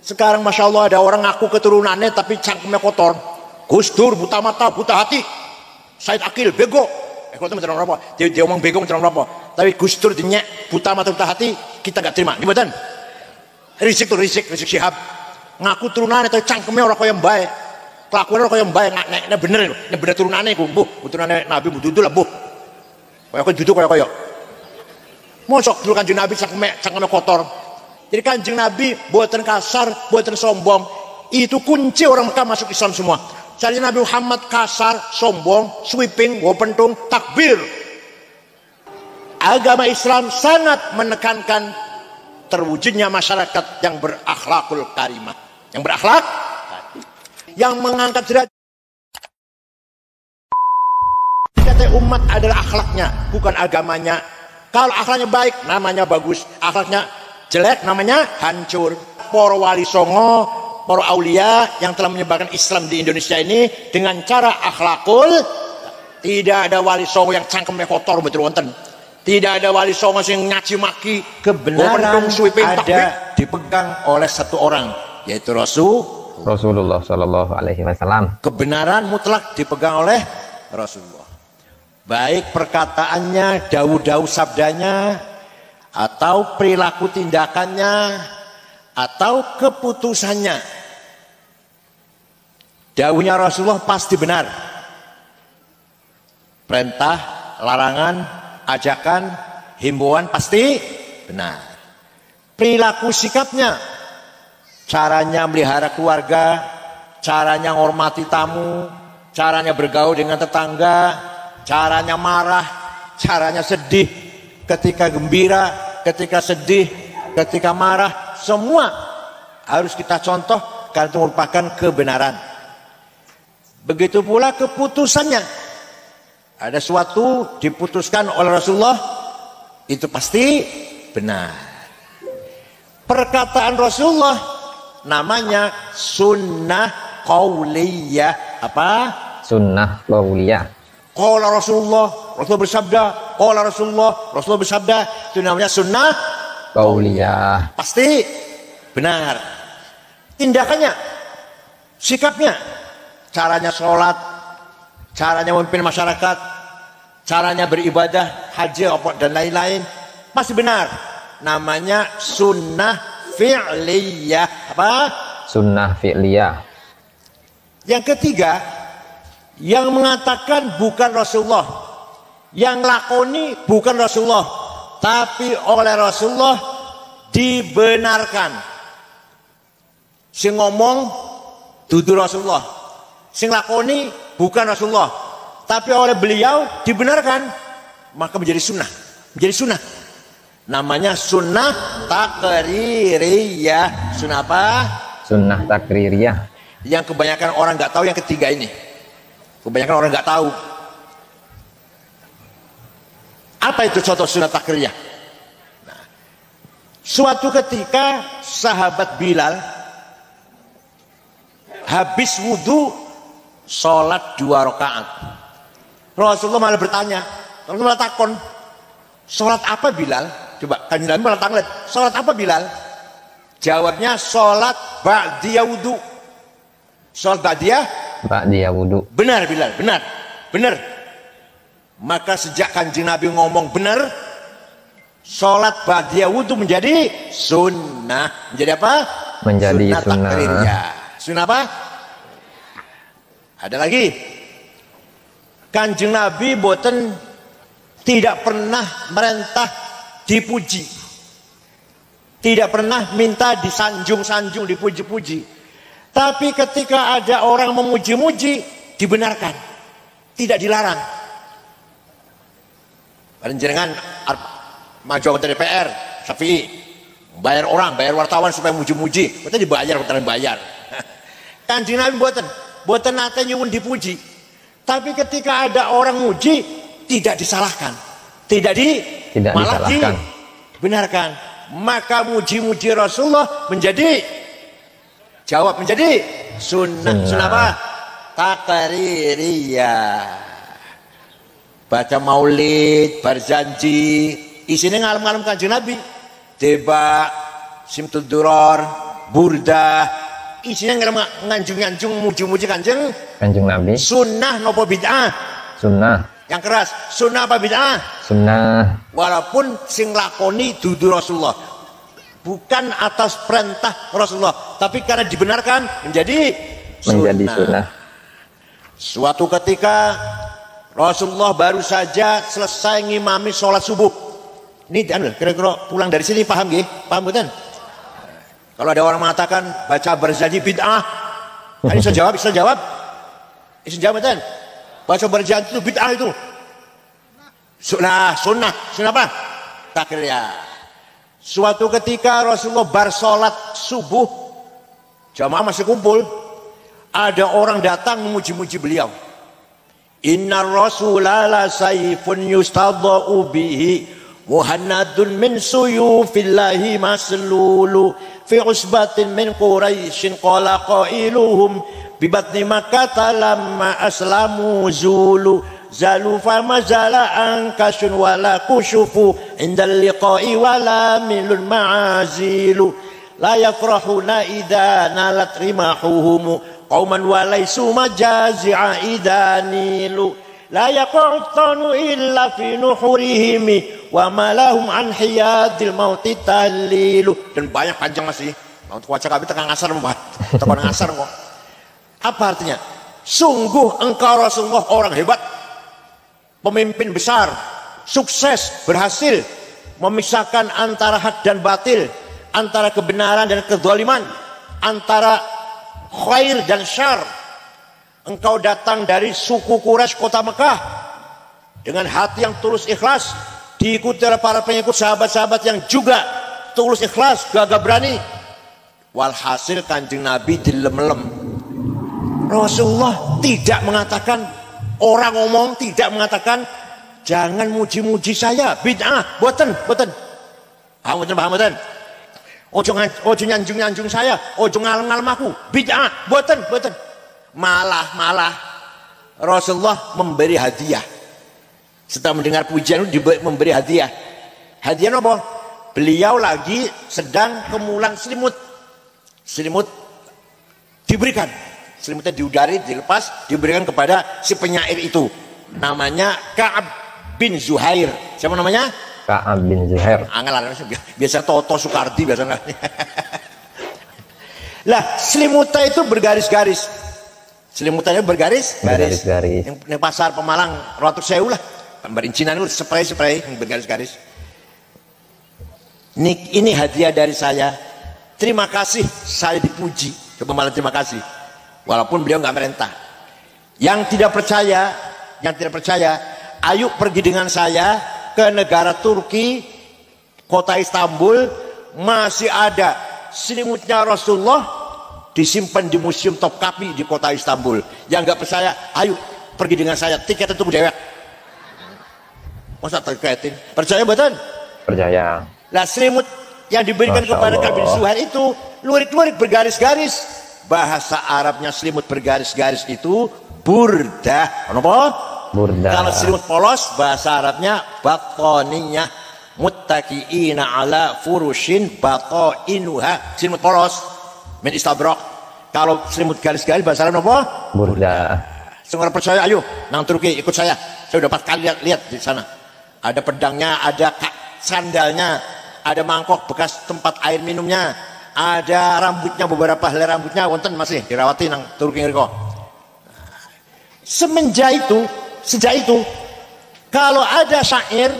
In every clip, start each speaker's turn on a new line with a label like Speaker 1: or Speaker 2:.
Speaker 1: Sekarang Masya Allah ada orang ngaku keturunannya tapi cangkemnya kotor. Gus Dur buta mata, buta hati. Said Akil bego. Kalau itu macam apa? Dia omong bego macam apa? Tapi Gus Dur dinyak buta mata, buta hati, kita gak terima. Ini betul. Rizik Syihab. Ngaku turunannya tapi cangkemnya orang kaya yang baik. Kelakuan orang kaya yang baik. Ini bener turunannya. Turunannya Nabi Muhammad lah. Kaya duduk kaya. Mosok dulu Kanjeng Nabi cangkemnya kotor. Jadi Kanjeng Nabi buatan kasar, buatan sombong. Itu kunci orang Mekah masuk Islam semua. Jadi Nabi Muhammad kasar, sombong, sweeping, pentung, takbir. Agama Islam sangat menekankan terwujudnya masyarakat yang berakhlakul karimah. Yang berakhlak, yang mengangkat derajat umat adalah akhlaknya, bukan agamanya. Kalau akhlaknya baik, namanya bagus. Akhlaknya jelek, namanya hancur. Para wali songo, para aulia yang telah menyebarkan Islam di Indonesia ini dengan cara akhlakul. Tidak ada wali songo yang cangkemnya kotor betul wonten. Tidak ada wali songo yang nyaci maki.
Speaker 2: Kebenaran ada dipegang oleh satu orang, yaitu Rasulullah Shallallahu Alaihi Wasallam.
Speaker 1: Kebenaran mutlak dipegang oleh Rasulullah. Baik perkataannya, dawu-dawu sabdanya, atau perilaku tindakannya, atau keputusannya. Dawuhnya Rasulullah pasti benar. Perintah, larangan, ajakan, himbauan pasti benar. Perilaku sikapnya, caranya melihara keluarga, caranya menghormati tamu, caranya bergaul dengan tetangga, caranya marah, caranya sedih, ketika gembira, ketika sedih, ketika marah, semua harus kita contoh karena itu merupakan kebenaran. Begitu pula keputusannya. Ada suatu diputuskan oleh Rasulullah, itu pasti benar. Perkataan Rasulullah namanya sunnah qauliyah. Apa?
Speaker 2: Sunnah qauliyah.
Speaker 1: Qala Rasulullah bersabda, qala Rasulullah bersabda, itu namanya sunnah
Speaker 2: qauliyah.
Speaker 1: Pasti benar. Tindakannya, sikapnya, caranya sholat, caranya memimpin masyarakat, caranya beribadah, haji dan lain-lain, pasti benar. Namanya sunnah fi'liyah. Apa?
Speaker 2: Sunnah fi'liyah.
Speaker 1: Yang ketiga, yang mengatakan bukan Rasulullah, yang lakoni bukan Rasulullah, tapi oleh Rasulullah dibenarkan. Sing ngomong dudu Rasulullah, sing lakoni bukan Rasulullah, tapi oleh beliau dibenarkan, maka menjadi sunnah. Menjadi sunnah. Namanya sunnah takririyah. Sunnah apa? Sunnah takririyah. Yang kebanyakan orang nggak tahu yang ketiga ini. Kebanyakan orang nggak tahu. Apa itu contoh sunnah takririyah? Nah, suatu ketika sahabat Bilal habis wudhu sholat 2 rakaat. Rasulullah malah bertanya, Rasulullah malah takon, sholat apa Bilal? Coba kan Nabi malah tanya, sholat apa Bilal? Jawabnya sholat ba'diyah wudhu. Sholat ba'diyah wudhu. Benar Bilal, benar. Maka sejak Kanjeng Nabi ngomong benar, sholat ba'diyah wudhu menjadi sunnah. Menjadi apa?
Speaker 2: Menjadi sunnah.
Speaker 1: Sunnah apa? Ada lagi. Kanjeng Nabi boten tidak pernah merintah dipuji. Tidak pernah minta disanjung-sanjung, dipuji-puji. Tapi ketika ada orang memuji-muji, dibenarkan. Tidak dilarang. Panjenengan maju anggota DPR, Syafi'i, bayar wartawan supaya muji-muji. Betul dibayar, betul dibayar. Kanjeng Nabi boten nate nyuwun dipuji. Tapi ketika ada orang muji, tidak disalahkan. Malah dibenarkan. Maka muji-muji Rasulullah menjadi sunnah. Sunnah apa? Takririyah. Baca maulid, berjanji, isinya ngalem-ngalem Kanjeng Nabi. Tiba Simtud Duror, Burdah, isinya nganjung-nganjung muji-muji Kanjeng
Speaker 2: Nabi.
Speaker 1: Sunnah nopo bid'ah?
Speaker 2: Sunnah.
Speaker 1: Yang keras, sunnah apa bid'ah?
Speaker 2: Sunnah.
Speaker 1: Walaupun sing lakoni dudu Rasulullah, bukan atas perintah Rasulullah, tapi karena dibenarkan menjadi sunnah. Suatu ketika Rasulullah baru saja selesai ngimami sholat subuh. Ini kira-kira pulang dari sini paham gak? Paham betul? Kalau ada orang mengatakan baca berjanji bid'ah, ini bisa jawab, bisa jawab betul? Baca berjanji itu bid'ah itu. Sunnah apa? Takdir ya. Suatu ketika Rasulullah bar sholat subuh, jamaah masih kumpul, ada orang datang memuji-muji beliau. Inna Rasulullah la sayfun yustadha'u bihi muhannadun min suyufillahi maslulu fi usbatin min quraisyin qala qailuhum bibatni makkata lamma aslamu zulu zalu fama zala ankasun wala kushufu indal liqa'i wala milun ma'azilu la yafrahuna idha nalat rimahuhumu qauman walaysu majazi'a idanilu la yaqutanu illa fi nuhurihimi wa malahum an hiyadil mauti talilu. Dan banyak panjang masih mau waca kabeh tekan ngasar tekan ngasar kok. Apa artinya? Sungguh engkau Rasulullah orang hebat, pemimpin besar, sukses, berhasil memisahkan antara hak dan batil, antara kebenaran dan kezaliman, antara khair dan syar. Engkau datang dari suku Quraisy kota Mekah dengan hati yang tulus ikhlas, diikuti oleh para pengikut sahabat-sahabat yang juga tulus ikhlas, gagah berani. Walhasil Kanjeng Nabi dilem-lem. Rasulullah tidak mengatakan, orang ngomong tidak mengatakan jangan muji-muji saya, bid'ah, boten. Paham boten? Ojo nyanjung-nyanjung saya, ojo ngalem-ngalem aku, bid'ah, boten. Malah Rasulullah memberi hadiah. Setelah mendengar pujian memberi hadiah. Hadiah apa? Beliau lagi sedang kemulan selimut. Selimut diberikan. Selimutnya diudari, dilepas, diberikan kepada si penyair itu. Namanya Ka'ab bin Zuhair. Siapa namanya?
Speaker 2: Ka'ab bin Zuhair.
Speaker 1: Biasa Toto Soekardi biasanya. Lah, selimutnya itu bergaris-garis. Selimutannya bergaris-garis. Yang pasar Pemalang, Rotuk Sewu lah. Berincinan itu spray yang bergaris-garis. Ini hadiah dari saya. Terima kasih, saya dipuji. Coba malah terima kasih. Walaupun beliau nggak merintah. Yang tidak percaya, ayo pergi dengan saya ke negara Turki, kota Istanbul, masih ada selimutnya Rasulullah disimpan di Museum Topkapi di kota Istanbul. Yang nggak percaya, ayo pergi dengan saya, tiket itu dewek. Masa tiketin? Percaya betul? Percaya. Lah selimut yang diberikan kepada Ka'ab bin Zuhair itu lurik-lurik bergaris-garis. Bahasa Arabnya selimut bergaris-garis itu burdah. Apa? Burdah. Kalau selimut polos bahasa Arabnya batoninya muttaqiina ala furushin batoinuha. Selimut polos min istabrak. Kalau selimut garis-garis bahasa Arab apa? Burdah. Semua percaya, ayo nang Turki ikut saya. Saya udah 4 kali lihat di sana. Ada pedangnya, ada sandalnya, ada mangkok bekas tempat air minumnya, ada rambutnya, beberapa helai rambutnya wonten masih dirawati nang Turki ngriko. Sejak itu kalau ada syair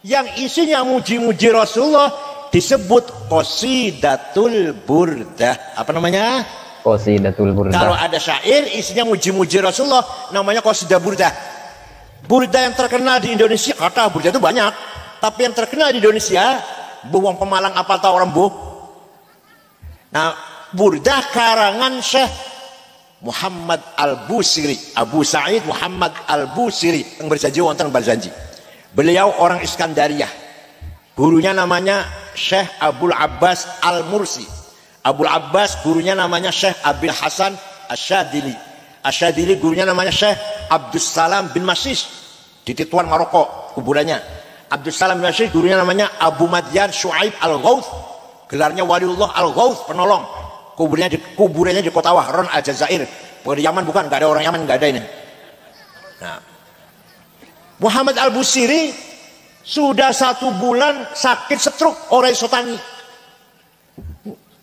Speaker 1: yang isinya muji-muji Rasulullah disebut qasidatul burdah. Apa namanya? Qasidatul burdah. Kalau ada syair isinya muji-muji Rasulullah namanya qasidah burdah. Burdah yang terkenal di Indonesia, kata burdah itu banyak, tapi yang terkenal di Indonesia buang Pemalang apa tahu orang buh. Nah, burdah karangan Syekh Muhammad Al-Busiri, Abu Sa'id Muhammad Al-Busiri yang berjanji wonten berjanji. Beliau orang Iskandariyah. Gurunya namanya Syekh Abul Abbas Al-Mursi. Abul Abbas gurunya namanya Syekh Abil Hasan Asyadili. Asyadili gurunya namanya Syekh Abdus Salam bin Masis di Tituan Maroko kuburannya. Abdus Salam bin Masis gurunya namanya Abu Madyan Shu'aib Al-Ghauth Gelarnya Waliullah Al-Ghauth, penolong. Kuburannya di kota Wahron Al-Jazair. Bukan di Yaman, bukan, nggak ada orang Yaman, nggak ada ini. Nah, Muhammad Al-Busiri sudah 1 bulan sakit stroke, orang iso tangi.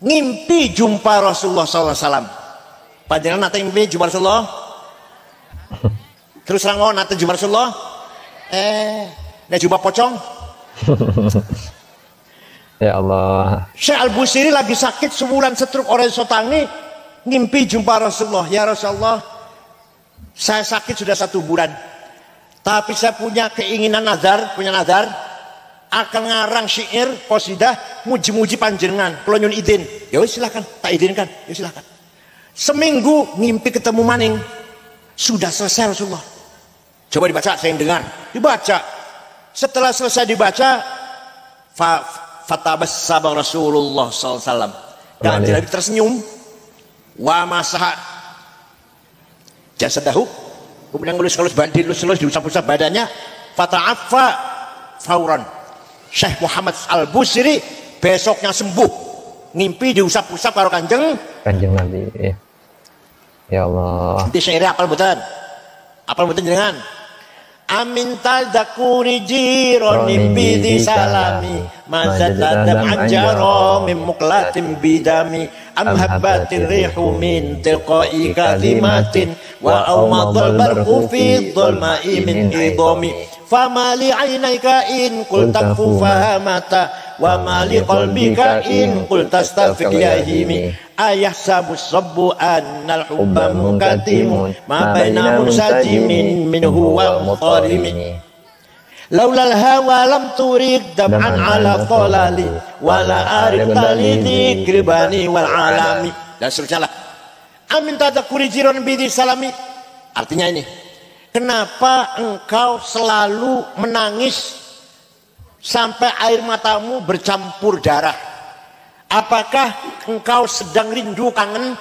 Speaker 1: Ngimpi jumpa Rasulullah SAW. Panjenengan nate ngimpi jumpa Rasulullah? Terus rango nate jumpa Rasulullah? Nek jumpa pocong?
Speaker 2: Ya Allah.
Speaker 1: Syekh Al-Busiri lagi sakit sebulan stroke, orang iso tangi, ngimpi jumpa Rasulullah. Ya Rasulullah, saya sakit sudah 1 bulan, tapi saya punya keinginan punya nazar akan ngarang syair qasidah muji-muji panjenengan, kalau nyun izin. Ya silakan, tak izinkan, ya silakan. Seminggu ngimpi ketemu maning, sudah selesai Rasulullah. Coba dibaca, saya yang dengar. Dibaca. Setelah selesai dibaca, fatabassama Rasulullah SAW, dan Nabi tersenyum. Wa masaha jasadahu, kemudian dilus-lus diusap-usap badannya. Fata'affa fauran. Syekh Muhammad Al-Busiri besoknya sembuh, ngimpi diusap-usap karo kanjeng
Speaker 2: Nabi. Ya Allah.
Speaker 1: Di syairnya apal betul jenengan. Amin tadakuri jironi bidi salami mazadadam anjaro min muklatim bidami am habbatir rihu min tilqai kadhimatin wa awmadul barqu fi dhulma'i min idami fama li aynaika in qul takfu fahamata wa ma li qalbika in qul tastafiq yahimi ayahsabu sabbu annal hubba mukatimun ma baina munsajimin minhu wa muqarimin laulal hawa lam turid dab'an ala thalali wala arid talidi kribani wal alami, dan seterusnya lah. Amin tadakuri jiron bidi salami, artinya ini, kenapa engkau selalu menangis sampai air matamu bercampur darah? Apakah engkau sedang rindu kangen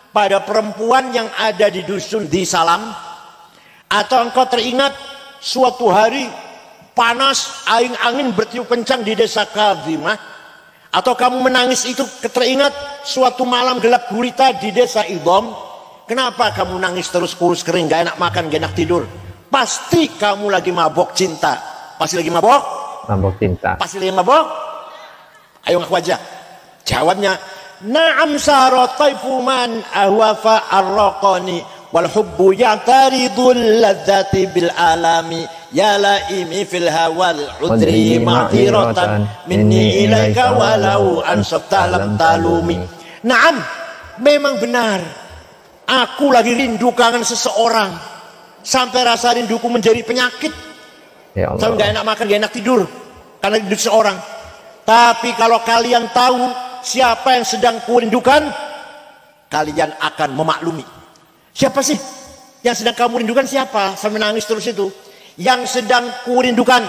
Speaker 1: pada perempuan yang ada di dusun di Salam? Atau engkau teringat suatu hari panas, angin bertiup kencang di desa Kadhimah? Atau kamu menangis itu teringat suatu malam gelap gulita di desa Idham? Kenapa kamu nangis terus, kurus kering, gak enak makan, gak enak tidur? Pasti kamu lagi mabok cinta. Pasti lagi mabok?
Speaker 2: Mabok cinta.
Speaker 1: Pasti lagi mabok? Ayo ngaku aja. Jawabnya, na'am sara taifu man ahwafa arraqani wal hubbu ya'taridul ladzati bil alami ya laimi fil hawal udri ma'tiratan minni ilaika walau ansabta lam talumi. Na'am, memang benar, aku lagi rindu kangen seseorang sampai rasa rinduku menjadi penyakit.
Speaker 2: Ya Allah.
Speaker 1: Sampai gak enak makan, gak enak tidur karena rindu seseorang. Tapi kalau kalian tahu siapa yang sedang kurindukan, kalian akan memaklumi. Siapa sih yang sedang kamu rindukan? Siapa? Sampai nangis terus itu. Yang sedang kurindukan,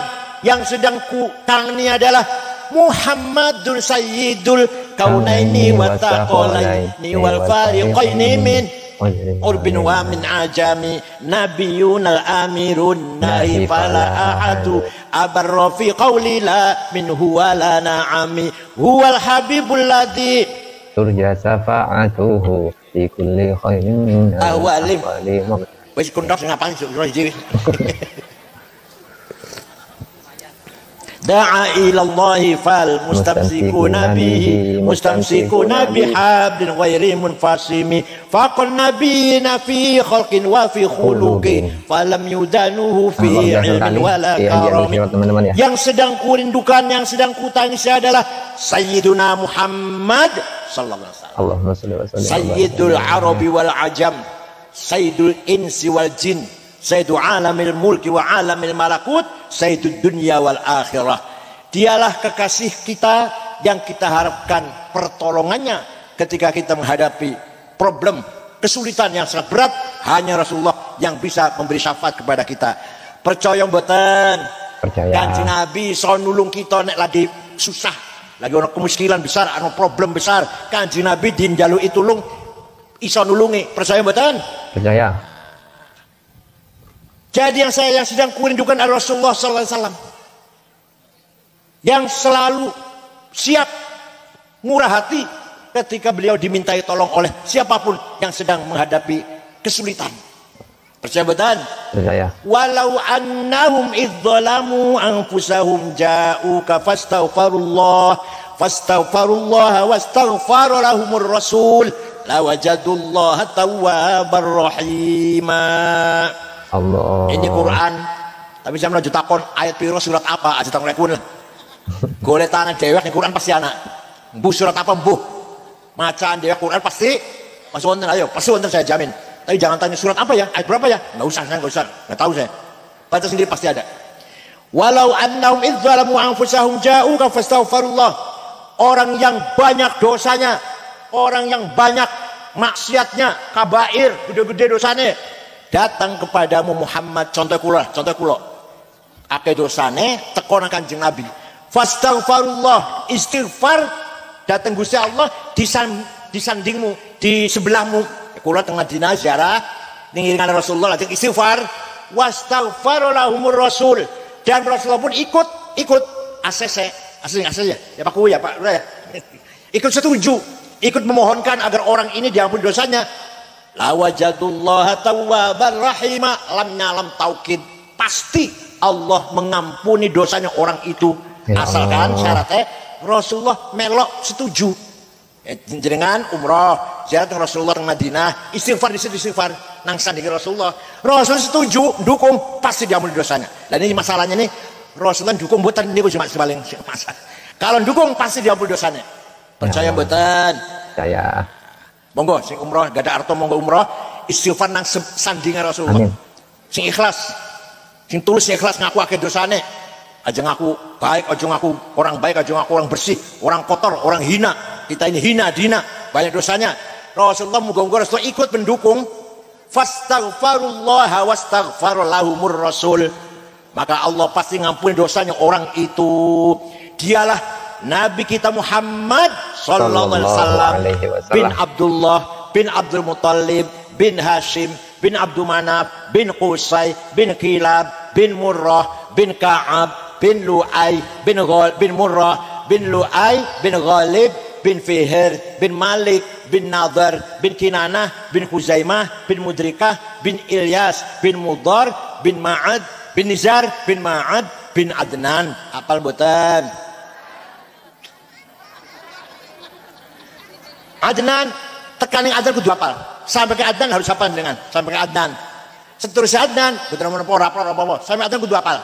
Speaker 1: yang sedang ku kangeni adalah Muhammadun Sayyidul Kaunaini wa Taqalaini wal Fariqaini min Urbin wa min ajami Nabiyun al-amirun nahi fala ahadu abarra fi qawli la minhu wa la na'ami huwal habibul ladhi
Speaker 2: turja safa'atuhu fi kulli khairin
Speaker 1: awalim. Wis kuntos ngapain sih da'a ilallahi fal mustamsikuna bihi mustamsikuna bihablin ghairi munfasimi faqal nabiyina fi khalqin wa fi khuluqin falam yudanuhu fi ilmin wala karami. Yang sedang kurindukan, yang sedang kutangisi adalah Sayyiduna Muhammad sallallahu alaihi wasallam, Sayyidul Arabi wal Ajam, Sayyidul Insi wal Jin, Sayyidul Alamil Mulki wa Alamil Malakut, Sayyidul Dunya wal Akhirah. Dialah kekasih kita yang kita harapkan pertolongannya ketika kita menghadapi problem, kesulitan yang sangat berat. Hanya Rasulullah yang bisa memberi syafaat kepada kita. Percaya mboten?
Speaker 2: Percaya.
Speaker 1: Kanjeng Nabi iso nulung kita nek lagi susah, lagi ono kemiskinan besar, ono problem besar. Kanjeng Nabi dinjaluki tulung iso nulungi. Percaya mboten?
Speaker 2: Percaya.
Speaker 1: Jadi yang sedang kurindukan adalah Rasulullah sallallahu alaihi wasallam, yang selalu siap murah hati ketika beliau dimintai tolong oleh siapapun yang sedang menghadapi kesulitan. Percaya betul?
Speaker 2: Percaya.
Speaker 1: Walau annahum idzalamu anfusahum ja'uka fastaghfirullah wastaghfara lahumur rasul lawajadullaha tawwabar rahima.
Speaker 2: Allah.
Speaker 1: Ini Quran. Tapi saya menuju takon ayat piro surat apa? Aja takon lekun lah. Golek tangan dewek di Quran pasti anak. Mbuh surat apa mbuh? Macaan dewek Quran pasti wonten, ayo, pasti wonten saya jamin. Tapi jangan tanya surat apa ya, ayat berapa ya? Enggak usah, enggak tahu saya. Baca sendiri pasti ada. Walau annahum idzalamu anfusahum ja'uka fastaghfirullah. Orang yang banyak dosanya, orang yang banyak maksiatnya, kabair, gede-gede dosanya, datang kepadamu Muhammad, contoh kula. Akeh dosane tekon Kanjeng Nabi. Fastaghfirullah, istighfar datang Gusti Allah disandingmu, di sebelahmu. Kula tengah dina ziarah ning iringan Rasulullah lajeng istighfar wastaghfara lahumur rasul, dan Rasulullah pun ikut ACC ya Pak Kuwi ya Pak ya. Ikut setuju, ikut memohonkan agar orang ini diampuni dosanya. La wajadullaha tawwabar rahima, lam taukid, pasti Allah mengampuni dosanya orang itu ya, asalkan syaratnya Rasulullah melok setuju. Jenengan umroh ziarah Rasulullah di Madinah, istighfar nang sandingi Rasul setuju dukung, pasti diampuni dosanya. Dan ini masalahnya nih, Rasulullah dukung mboten niku cuma paling masalah. Kalau dukung pasti diampuni dosanya. Percaya mboten?
Speaker 2: Percaya.
Speaker 1: Monggo sing umroh gak ada arto monggo umroh istighfar nang sandingi Rasulullah. Amin. Sing ikhlas, sing tulus ikhlas ngaku akeh dosane. Aja ngaku baik, aja ngaku orang baik, aja ngaku orang bersih, orang kotor, orang hina. Kita ini hina, dina, banyak dosanya. Rasulullah muga-muga Rasulullah ikut mendukung. Fastaghfirullah wastaghfara lahumur rasul. Maka Allah pasti ngampuni dosanya orang itu. Dialah Nabi kita Muhammad sallallahu alaihi wasallam bin Abdullah bin Abdul Muttalib bin Hashim bin Abdul Manaf bin Qusay bin Kilab bin Murrah bin Ka'ab bin Lu'ay bin Murrah bin Lu'ay bin Ghalib bin Fihir bin Malik bin Nadhar bin Kinanah bin Huzaimah bin Mudrikah bin Ilyas bin Mudar bin Ma'ad bin Nizar bin Ma'ad bin Adnan. Apal boten? Adnan tekaning Adnan kudu apal. Sampai ke Adnan harus apal dengan sampai ke Adnan. Seterusnya Adnan boten apa-apa. Sampai Adnan kudu apal.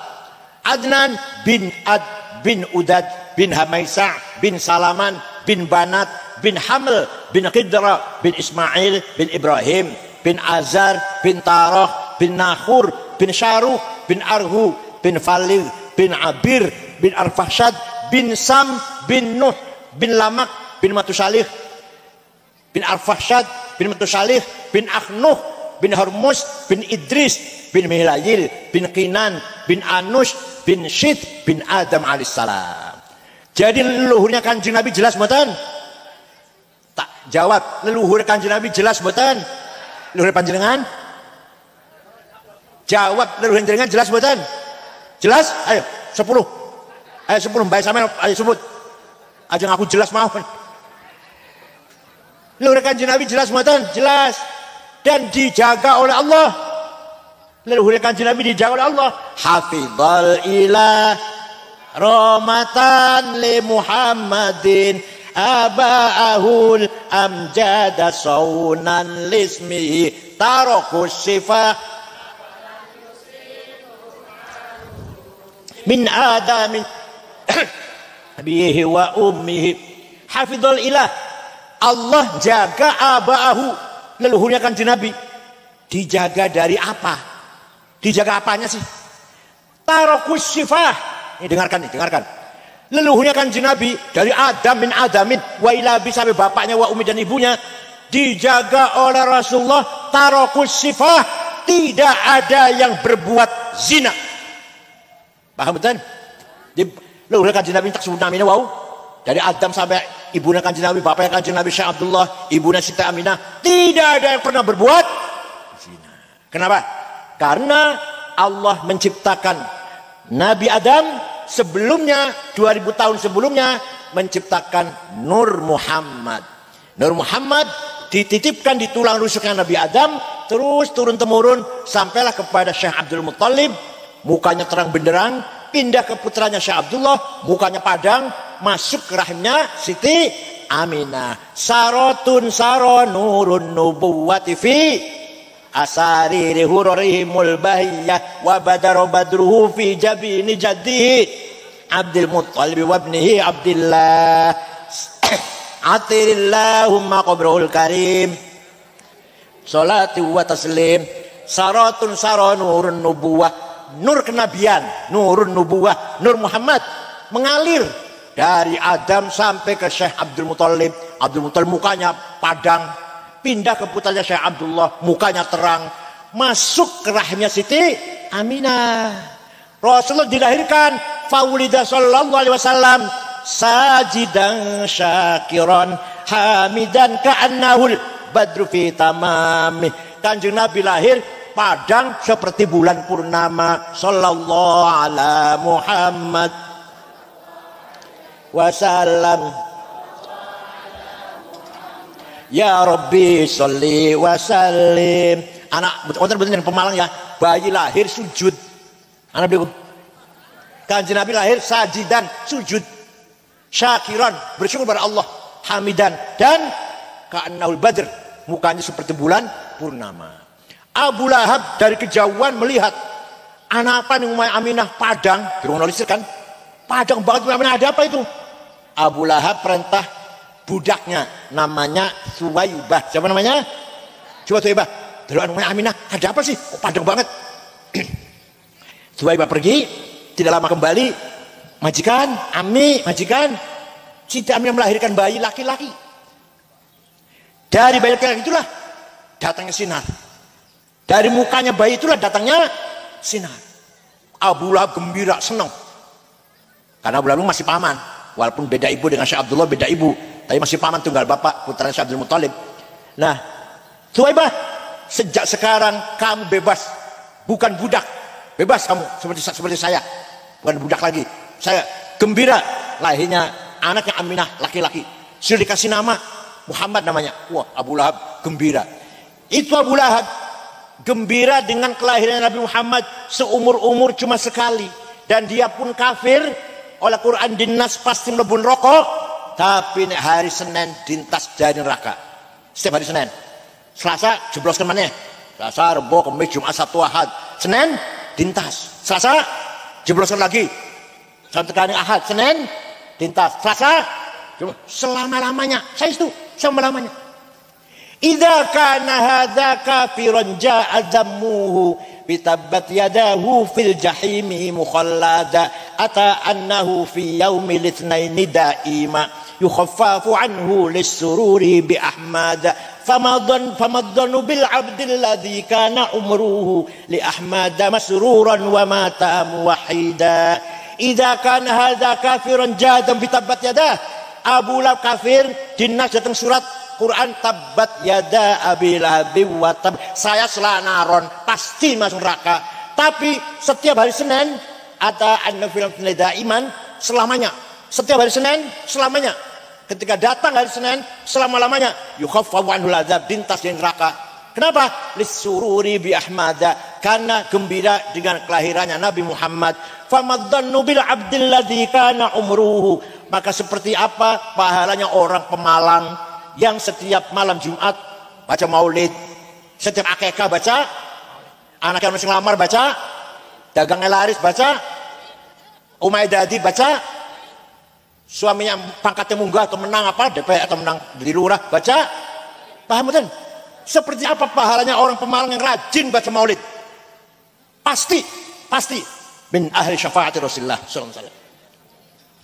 Speaker 1: Adnan bin Ad bin Udad bin Hamaisa bin Salaman bin Banat bin Haml bin Qidra bin Ismail bin Ibrahim bin Azar bin Tarah bin Nahur bin Syaruh bin Arhu bin Falid bin Abir bin Arfahshad bin Sam bin Nuh bin Lamak bin Matusalih bin Arfahshad bin Matusalih bin Akhnuh bin Hormuz bin Idris bin Milayil bin Kinan bin Anush bin Syed bin Adam alaihissalam. Jadi leluhurnya Kanjeng Nabi jelas mboten? Tak jawab, leluhur Kanjeng Nabi jelas mboten? Leluhur panjenengan? Jawab, leluhur panjenengan jelas mboten? Jelas? Ayo 10. Ayo 10 bae sampean ayo sebut. Aja ngaku jelas mawon. Leluhur Kanjeng Nabi jelas mboten? Jelas. Dan dijaga oleh Allah. Leluhur Kanjeng Nabi dijaga oleh Allah. Hafizal ilah rahmatan li Muhammadin aba'ahul amjada saunan lismihi tarakus sifah min adamin bihi wa ummihi. Hafizul ilah, Allah jaga aba'ahu, leluhurnya Kanjeng Nabi. Dijaga dari apa? Dijaga apanya sih? Tarakus sifah. Ini dengarkan. Leluhurnya Kanjeng Nabi dari Adam bin Adamin wa ilabi sampai bapaknya wa umi dan ibunya dijaga oleh Rasulullah. Tarakus sifah, tidak ada yang berbuat zina. Paham betul? Leluhurnya Kanjeng Nabi tak sebut namanya wau. Dari Adam sampai ibunya Kanjeng Nabi, bapaknya Kanjeng Nabi Syekh Abdullah, ibunya Siti Aminah, tidak ada yang pernah berbuat zina. Kenapa? Karena Allah menciptakan Nabi Adam sebelumnya 2000 tahun sebelumnya menciptakan Nur Muhammad. Nur Muhammad dititipkan di tulang rusuknya Nabi Adam, terus turun temurun sampailah kepada Syekh Abdul Muttalib, mukanya terang benderang, pindah ke putranya Syekh Abdullah, mukanya padang, masuk ke rahimnya Siti Aminah. Sarotun saro nurun nubuwati fi asari hururihimul bahiyah wa badaro badruhu fi jabini jaddihi Abdul Muttalib wa ibnihi Abdillah atirillahumma qabrul karim salatu wa taslim. Sarotun saro nurun nubuwah, nur kenabian, nurun nubuwah, nur Muhammad mengalir dari Adam sampai ke Syekh Abdul Muttalib. Abdul Muttalib mukanya padang, pindah ke putranya Syekh Abdullah, mukanya terang, masuk ke rahimnya Siti Aminah. Rasulullah dilahirkan, faulida sallallahu alaihi wasallam sajidan syakiran hamidan ka'annahul badru fi tamami. Kanjeng Nabi lahir padang seperti bulan purnama. Sallallahu ala Muhammad wasallam. Ya Rabbi sholli wa sallim. Anak betul-betul yang Pemalang ya, bayi lahir sujud. Anak beliau Kanjeng Nabi lahir sajidan, sujud, syakiran, bersyukur kepada Allah, hamidan, dan ka'annahul badr, mukanya seperti bulan purnama. Abu Lahab dari kejauhan melihat anak apa nih Umay Aminah, padang, dironolisir kan, padang banget Umay Aminah, ada apa itu? Abu Lahab perintah budaknya namanya Suwaibah. Siapa namanya? Coba Suwaibah. Dari Umay Aminah, ada apa sih? Oh, padang banget. Suwaibah pergi, tidak lama kembali, majikan, Ami, majikan, Siti Aminah melahirkan bayi laki-laki. Dari bayi laki-laki itulah datangnya sinar. Dari mukanya bayi itulah datangnya sinar. Abu Lahab gembira, senang. Karena Abu Lahab masih paman. Walaupun beda ibu dengan Syekh Abdullah, beda ibu, tapi masih paman tunggal bapak, putranya Syekh Abdul Muttalib. Nah, Suwaibah, sejak sekarang kamu bebas, bukan budak, bebas kamu seperti saya, bukan budak lagi. Saya gembira lahirnya anaknya Aminah laki-laki. Sudah dikasih nama Muhammad namanya. Wah, Abu Lahab gembira. Itu Abu Lahab gembira dengan kelahiran Nabi Muhammad, seumur-umur cuma sekali, dan dia pun kafir. Oleh Quran dinas pasti mlebu rokok, tapi hari Senin dintas dari neraka. Setiap hari Senin. Selasa jebloskan mana? Selasa, Rebo, Kamis, Jumat, Sabtu, Ahad. Senin dintas. Selasa jebloskan lagi. Sampai kali Ahad, Senin dintas. Selasa selama-lamanya. Saya itu selama-lamanya. Idza kana hadza kafiran ja'a dammuhu bitabbat yadahu fil jahimi mukhallada ata annahu fi yaumil itsnaini daima yukhaffafu anhu lis-sururi bi ahmad famaddan bil abdil ladzi kana umruhu li ahmad masruran wa mata muwahhida. Idza kana hadza kafiran ja'a bitabbat yadah. Abu Lahab kafir, dinas datang surat Quran, tabbat yada Abi Lahab wa tab. Saya selanaron, pasti masuk neraka. Tapi setiap hari Senin ada an-nafil iman selamanya. Setiap hari Senin selamanya. Ketika datang hari Senin selama-lamanya yukhaffafu anhul adzab, dintas di neraka. Kenapa? Lisururi bi ahmada, karena gembira dengan kelahirannya Nabi Muhammad. Famaddannu bil abdil ladzi kana umruhu. Maka seperti apa pahalanya orang Pemalang yang setiap malam Jumat baca maulid, setiap akikah baca, anaknya masih ngelamar baca, dagangnya laris baca, Umay Dadi baca, suaminya pangkatnya munggah atau menang apa, DPR atau menang di lurah baca. Paham betul? Seperti apa pahalanya orang Pemalang yang rajin baca maulid? Pasti min ahli syafaati Rasulullah sallallahu alaihi wasallam.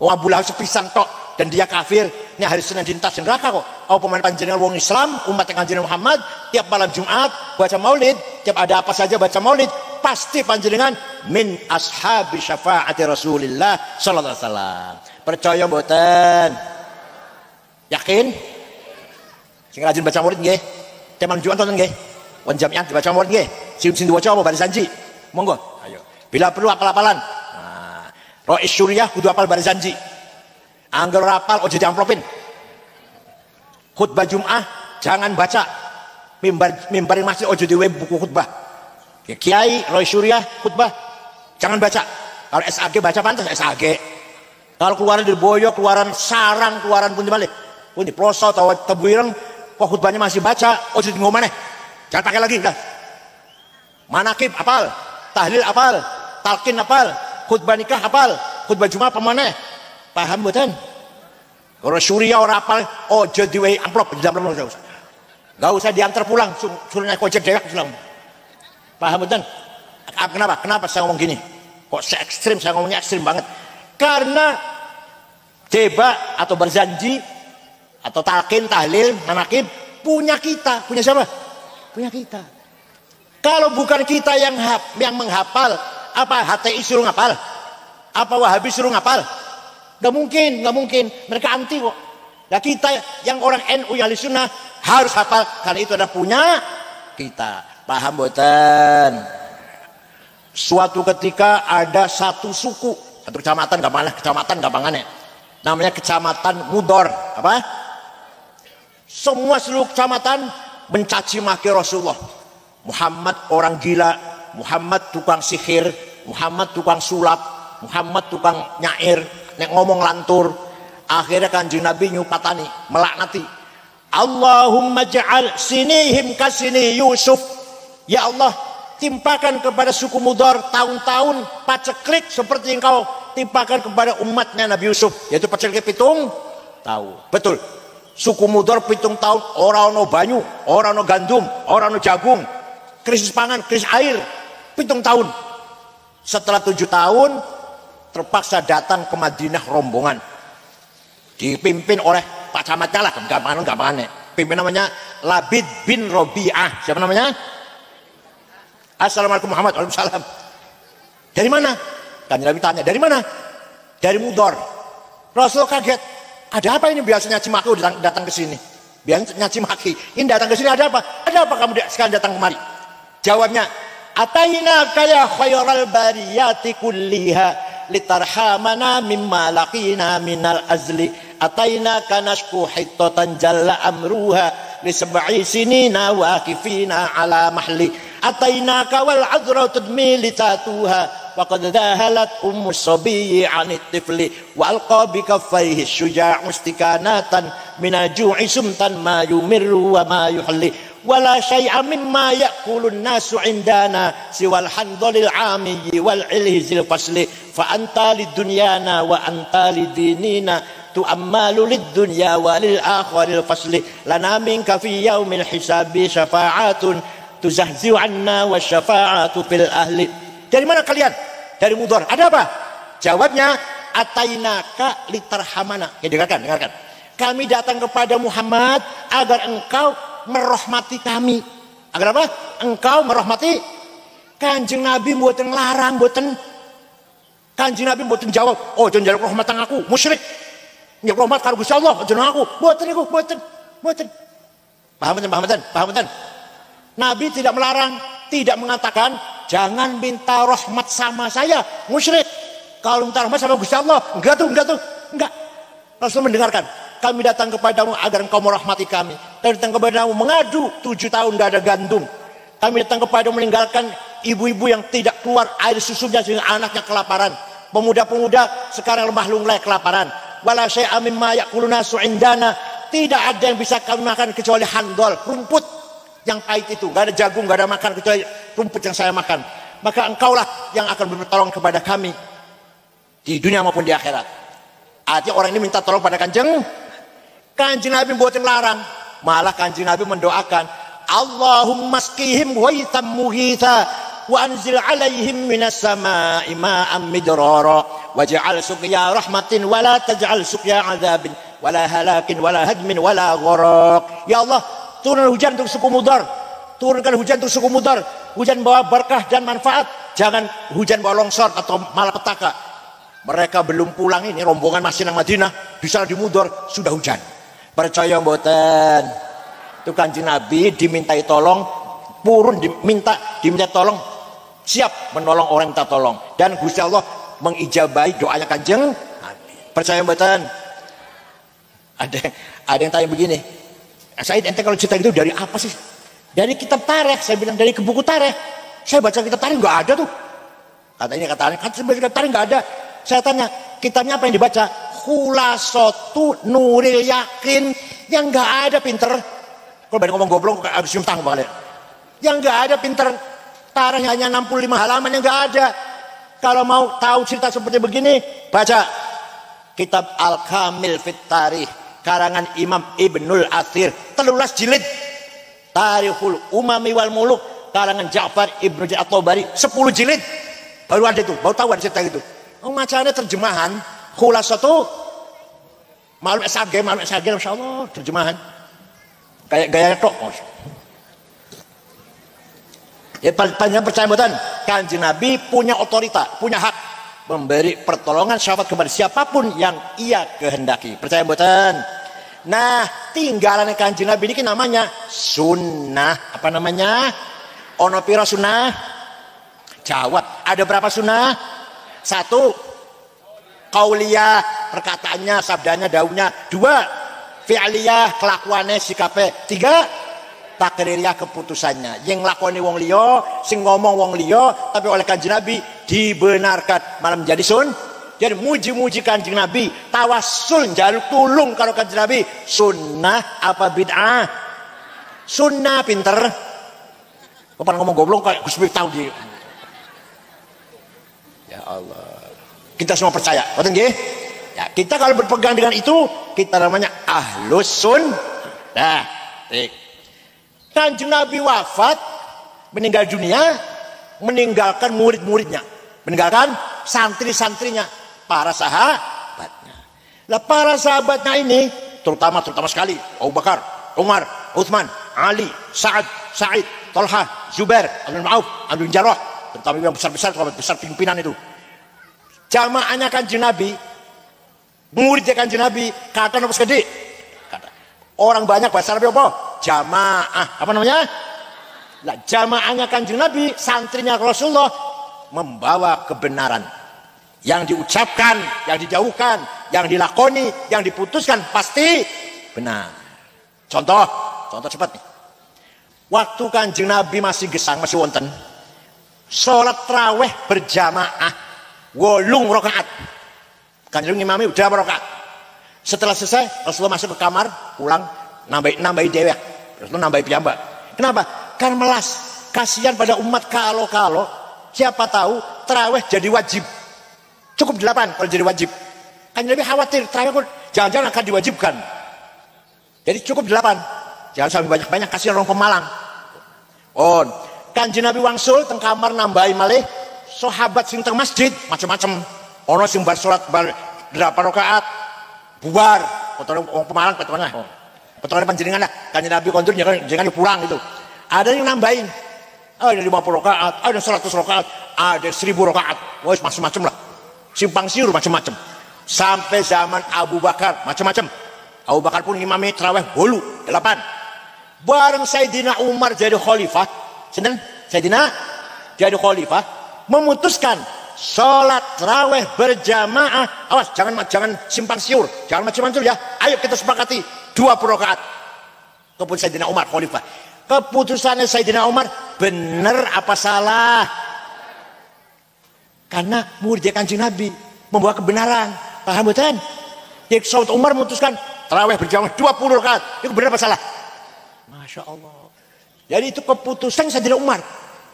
Speaker 1: Abu Lahab sepisan tok dan dia kafir. Ini hari Senin dintas neraka kok. Oh, pemain panjenengan wong Islam, umat Kanjeng Muhammad, tiap malam Jumat baca maulid, tiap ada apa saja baca maulid, pasti panjenengan min ashabi syafaati Rasulillah sallallahu alaihi wasallam. Percaya mboten? Yakin? Sing rajin baca maulid nggih? Tiap malam Jumat nonton nggih? Wan jamiah dibaca maulid nggih? Sing diwaca apa baris janji? Monggo. Ayo. Bila perlu apal-apalan. Rois Suriah kudu apal baris janji. Angger rapal ojo diamplopin. Khutbah Jum'ah jangan baca. Mimbar masjid ojo diwe buku khutbah. Kiai Roy Surya khutbah jangan baca. Kalau SAG baca pantas SAG. Kalau keluaran dari boyo, keluaran sarang, keluaran pun dibalik. Pun di proso atau tebuireng, kok khutbahnya masih baca, ojo di ngomane. Jangan pakai lagi dah. Manakib apal, tahlil apal, talqin apal, khutbah nikah apal, khutbah Jumat pemane. Paham mboten? Kalau Surya ora apal, ojo diwe amplop, enggak usah diantar pulang, suruh naik ojek dewek pulang. Paham mboten? Kenapa? Kenapa saya ngomong gini? Kok saya ekstrim, saya ngomongnya ekstrim banget. Karena deba atau berjanji atau talqin, tahlil, manakib punya kita, punya siapa? Punya kita. Kalau bukan kita yang menghafal, apa HTI suruh ngapal? Apa Wahabi suruh ngapal? Gak mungkin, gak mungkin. Mereka anti kok. Nah kita yang orang NU yang Ahlussunnah harus hafal karena itu adalah punya kita. Paham boten? Suatu ketika ada satu suku, satu kecamatan, gampangannya. Namanya kecamatan Mudor. Apa? Semua seluruh kecamatan mencaci maki Rasulullah. Muhammad orang gila, Muhammad tukang sihir, Muhammad tukang sulap, Muhammad tukang nyair, nek ngomong lantur. Akhirnya Kanjeng Nabi nyupatani, melaknati. Allahumma ja'al sinihim kasini Yusuf. Ya Allah, timpakan kepada suku Mudor tahun-tahun paceklik seperti yang kau timpakan kepada umatnya Nabi Yusuf, yaitu paceklik 7 tahun. Betul. Suku Mudor 7 tahun orang no banyu, orang no gandum, orang no jagung. Krisis pangan, krisis air 7 tahun. Setelah 7 tahun terpaksa datang ke Madinah rombongan dipimpin oleh Pak Camatnya lah, gampangannya. Pimpin namanya Labid bin Robi'ah. Siapa namanya? Assalamualaikum Muhammad. Waalaikumsalam. Dari mana? Kan Nabi tanya, dari mana? Dari Mudor. Rasul kaget. Ada apa ini biasanya nyaci maki datang ke sini? Biasanya nyaci maki. Ini datang ke sini ada apa? Ada apa kamu sekarang datang kemari? Jawabnya, ataina kaya khairal bariyati kulliha litarhamana mimma laqina minal azli ataina kanashku hittatan jalla amruha li sab'i sinina waqifina ala mahli ataina kawal azra tudmi litatuha faqad dahalat ummus sabiyyi 'anit tifli wa alqa bi kaffayhi syuja'u istikanatan minal ju'i sumtan ma yumirru wa ma yuhalli wala syai'a mimma ya'kulun nasu indana siwal handalil 'amiyyi wal ilhizil fasli fa anta lidunyana wa anta lidinina tu'ammalu lid-dunya walil akhiril fasli lana minka fi yaumil hisabi syafa'atun tuzahzi'u 'anna wa syafa'atu fil ahli. Dari mana kalian? Dari Mudor. Ada apa? Jawabnya, atainaka litarhamana. Ya, dengarkan. Kami datang kepada Muhammad agar engkau merahmati kami. Agar apa? Engkau merahmati. Kanjeng Nabi mboten larang, mboten. Kanjeng Nabi mboten jawab, oh jangan jaluk rahmatan aku, musyrik. Ya rahmat karo Gusti Allah, jangan aku. Mboten. Paham betul? Nabi tidak melarang, tidak mengatakan jangan minta rahmat sama saya, musyrik. Kalau minta rahmat sama Gusti Allah, enggak. Rasul mendengarkan. Kami datang kepadamu agar engkau merahmati kami. Kami datang kepadamu mengadu 7 tahun tidak ada gandum. Kami datang kepadamu meninggalkan ibu-ibu yang tidak keluar air susunya sehingga anaknya kelaparan. Pemuda-pemuda sekarang lemah lunglai kelaparan. Wala syai'a mimma ya'kulun nasu indana. Tidak ada yang bisa kami makan kecuali handol, rumput yang pahit itu. Gak ada jagung, gak ada makan kecuali rumput yang saya makan. Maka engkaulah yang akan bertolong kepada kami di dunia maupun di akhirat. Artinya orang ini minta tolong pada Kanjeng Nabi buatin larang. Malah Kanjeng Nabi mendoakan, Allahumma skihim waitam muhitha wa anzil alaihim minas sama'i ma'am midrara waj'al suqya rahmatin wala taj'al suqya azabin wala halakin wala hadmin wala gharaq. Ya Allah, turun hujan untuk suku Mudor. Turunkan hujan untuk suku Mudor. Hujan bawa berkah dan manfaat. Jangan hujan bawa longsor atau malapetaka. Mereka belum pulang ini, rombongan masih nang Madinah, bisa di Mudor sudah hujan. Percaya mboten? Itu Kanjeng Nabi dimintai tolong, purun diminta tolong, siap menolong orang yang minta tolong. Dan Gusti Allah mengijabahi doanya Kanjeng Nabi. Percaya mboten? Ada yang tanya begini, Said ente kalau cerita gitu dari apa sih? Dari kitab tarikh. Saya bilang dari buku tarikh. Saya baca kitab tarikh nggak ada tuh. Katanya kan kitab tarikh nggak ada. Saya tanya, kitabnya apa yang dibaca? Khulasatu Nuril Yakin. Yang nggak ada pinter. Kalau banyak ngomong goblok habis cium tangan balik. Yang nggak ada pinter. Tarikh hanya 65 halaman yang nggak ada. Kalau mau tahu cerita seperti begini, baca kitab Al-Kamil Fit Tarikh karangan Imam Ibnul Athir 13 jilid. Tarikhul Umami wal Muluk karangan Ja'far Ibnu At-Tabari 10 jilid. Baru ada itu, baru tahu ada cerita itu. Macamnya terjemahan Khulasatu Ma'lum SAG, masyaallah terjemahan. Kayak gaya tok. Ya panjang percaya mboten, Kanjeng Nabi punya otoritas, punya hak memberi pertolongan syafaat kepada siapapun yang ia kehendaki. Percaya mboten? Nah, tinggalan Kanjeng Nabi ini namanya sunnah. Apa namanya? Ono pira sunnah? Jawab. Ada berapa sunnah? 1, qauliyah, perkataannya, sabdanya, daunnya. 2, fi'liyah, kelakuannya, sikapnya. 3, takririyah, keputusannya. Yang lakoni wong liya, sing ngomong wong liya, tapi oleh Kanjeng Nabi dibenarkan, malah menjadi jadi muji-muji Kanjeng Nabi, tawassul njaluk tulung karo Kanjeng Nabi. Sunnah apa bid'ah? Sunnah, pinter. Kapan ngomong goblok kayak Gus Miftah tahu dia. Ya Allah. Kita semua percaya, betul nggih? Ya, kita kalau berpegang dengan itu, kita namanya ahlus sunnah. Kanjeng Nabi wafat, meninggal dunia, meninggalkan murid-muridnya, meninggalkan santri-santrinya, para sahabatnya. Nah, para sahabatnya ini terutama sekali Abu Bakar, Umar, Utsman, Ali, Sa'ad, Sa'id, Thalhah, Zubair, Abdul Auf, Abdul Jarrah, terutama yang besar-besar pimpinan itu. Jamaahnya Kanjeng Nabi, muridnya Kanjeng Nabi, kata nopo gede. Orang banyak bahasa Arab apa? Jamaah. Apa namanya? Lah, jamaahnya Kanjeng Nabi, santrinya Rasulullah membawa kebenaran. Yang diucapkan, yang dijauhkan, yang dilakoni, yang diputuskan pasti benar. Contoh cepat nih. Waktu Kanjeng Nabi masih gesang, masih wonten, sholat tarawih berjamaah 8 rakaat. Kanjeng ngimami udah rakaat. Setelah selesai, Rasulullah masuk ke kamar, pulang, nambahi dewek. Rasulullah nambahi piyambak. Kenapa? Karena melas. Kasihan pada umat kalau siapa tahu tarawih jadi wajib. Cukup 8 kalau jadi wajib. Kanjeng Nabi khawatir tarawih jangan-jangan akan diwajibkan. Jadi cukup 8. Jangan sampai banyak-banyak, kasihan orang Pemalang. Kanjeng Nabi wangsul teng kamar nambahi malih sahabat sing teng masjid macam-macam. Ono sing bar salat 8 rakaat bubar, potong orang Pemalang potongan panjenengan lah. Kanjeng Nabi kondur jangan pulang itu. Ada yang nambahin. Ada 50 rakaat, ada 100 rakaat, ada 1000 rakaat. Wes macam-macam lah. Simpang siur macam-macam. Sampai zaman Abu Bakar macam-macam. Abu Bakar pun imami tarawih 8. Bareng Sayyidina Umar jadi khalifah, Sayyidina jadi khalifah, memutuskan sholat tarawih berjamaah. Awas, jangan simpang siur, jangan macam-macam ya. Ayo kita sepakati 20 rakaat. Keputusan Sayyidina Umar khalifah. Keputusannya Sayyidina Umar benar apa salah? Karena murid Kanjeng Nabi membawa kebenaran. Paham betul? Jadi Sayyidina Umar memutuskan tarawih berjamaah 20 rakaat. Itu benar apa salah? Masya Allah. Jadi itu keputusan Sayyidina Umar.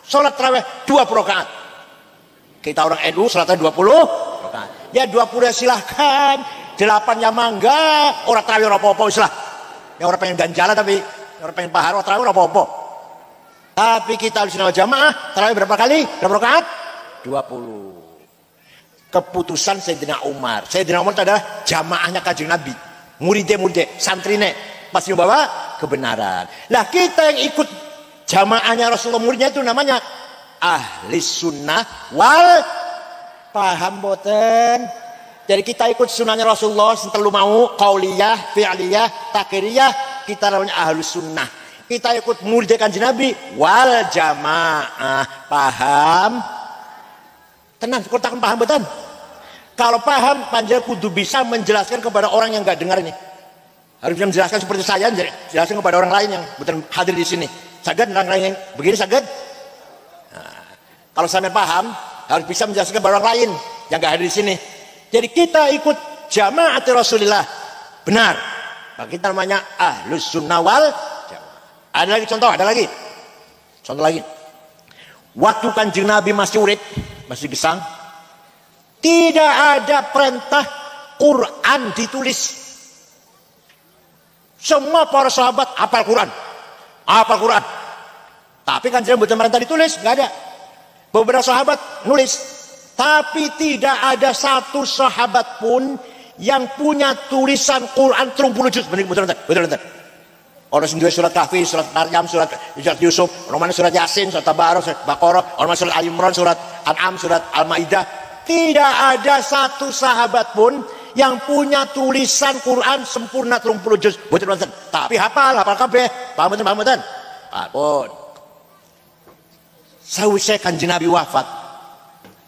Speaker 1: Sholat tarawih 20 rakaat. Kita orang NU sholatnya 20 rakaat. Ya 20 ya silahkan. 8 ya mangga. Orang tarawih apa-apa istilah. Yang orang pengen ganjala tapi orang pengen pahara tarawih apa-apa. Tapi kita harus jamaah tarawih berapa kali? Berapa rakaat? 20. Keputusan Sayyidina Umar. Sayyidina Umar itu adalah jamaahnya Kanjeng Nabi. Murid-murid, santrine pasti membawa kebenaran. Lah kita yang ikut jamaahnya Rasulullah, muridnya itu namanya ahli sunnah wal paham boten. Jadi kita ikut sunnahnya Rasulullah, selalu mau qauliyah, fi'liyah, takriyah, kita namanya ahli sunnah. Kita ikut murid Kanjeng Nabi wal jamaah. Paham? Tenang, kalau tak paham betul. Kalau paham, panjenengan kudu bisa menjelaskan kepada orang yang nggak dengar ini. Harus bisa menjelaskan seperti saya, jelaskan kepada orang lain yang betul hadir di sini. Saged orang lain yang begini saged. Nah, kalau sampai paham, harus bisa menjelaskan kepada orang lain yang gak hadir di sini. Jadi kita ikut jamaah Rasulullah. Benar. Maka kita namanya Ahlus Sunnah wal Jamaah. Ada lagi contoh, ada lagi. Contoh lagi. Waktu Kanjeng Nabi masih urip, masih gesang, tidak ada perintah Quran ditulis. Semua para sahabat hafal Quran. Hafal Quran. Tapi Kanjeng Nabi bukan perintah ditulis, enggak ada. Beberapa sahabat nulis, tapi tidak ada satu sahabat pun yang punya tulisan Quran 30 juz. Betul. Orang sendiri surat Kahfi, surat Maryam, surat Yusuf, orang surat Yasin, surat Tabarok, surat Baqarah, orang surat Al-Imran, surat An'am, surat Al-Maidah. Tidak ada satu sahabat pun yang punya tulisan Quran sempurna 30 juz. Betul. Tapi hafal kabeh. Paham betul. Pun. Sawise Kanjeng Nabi wafat,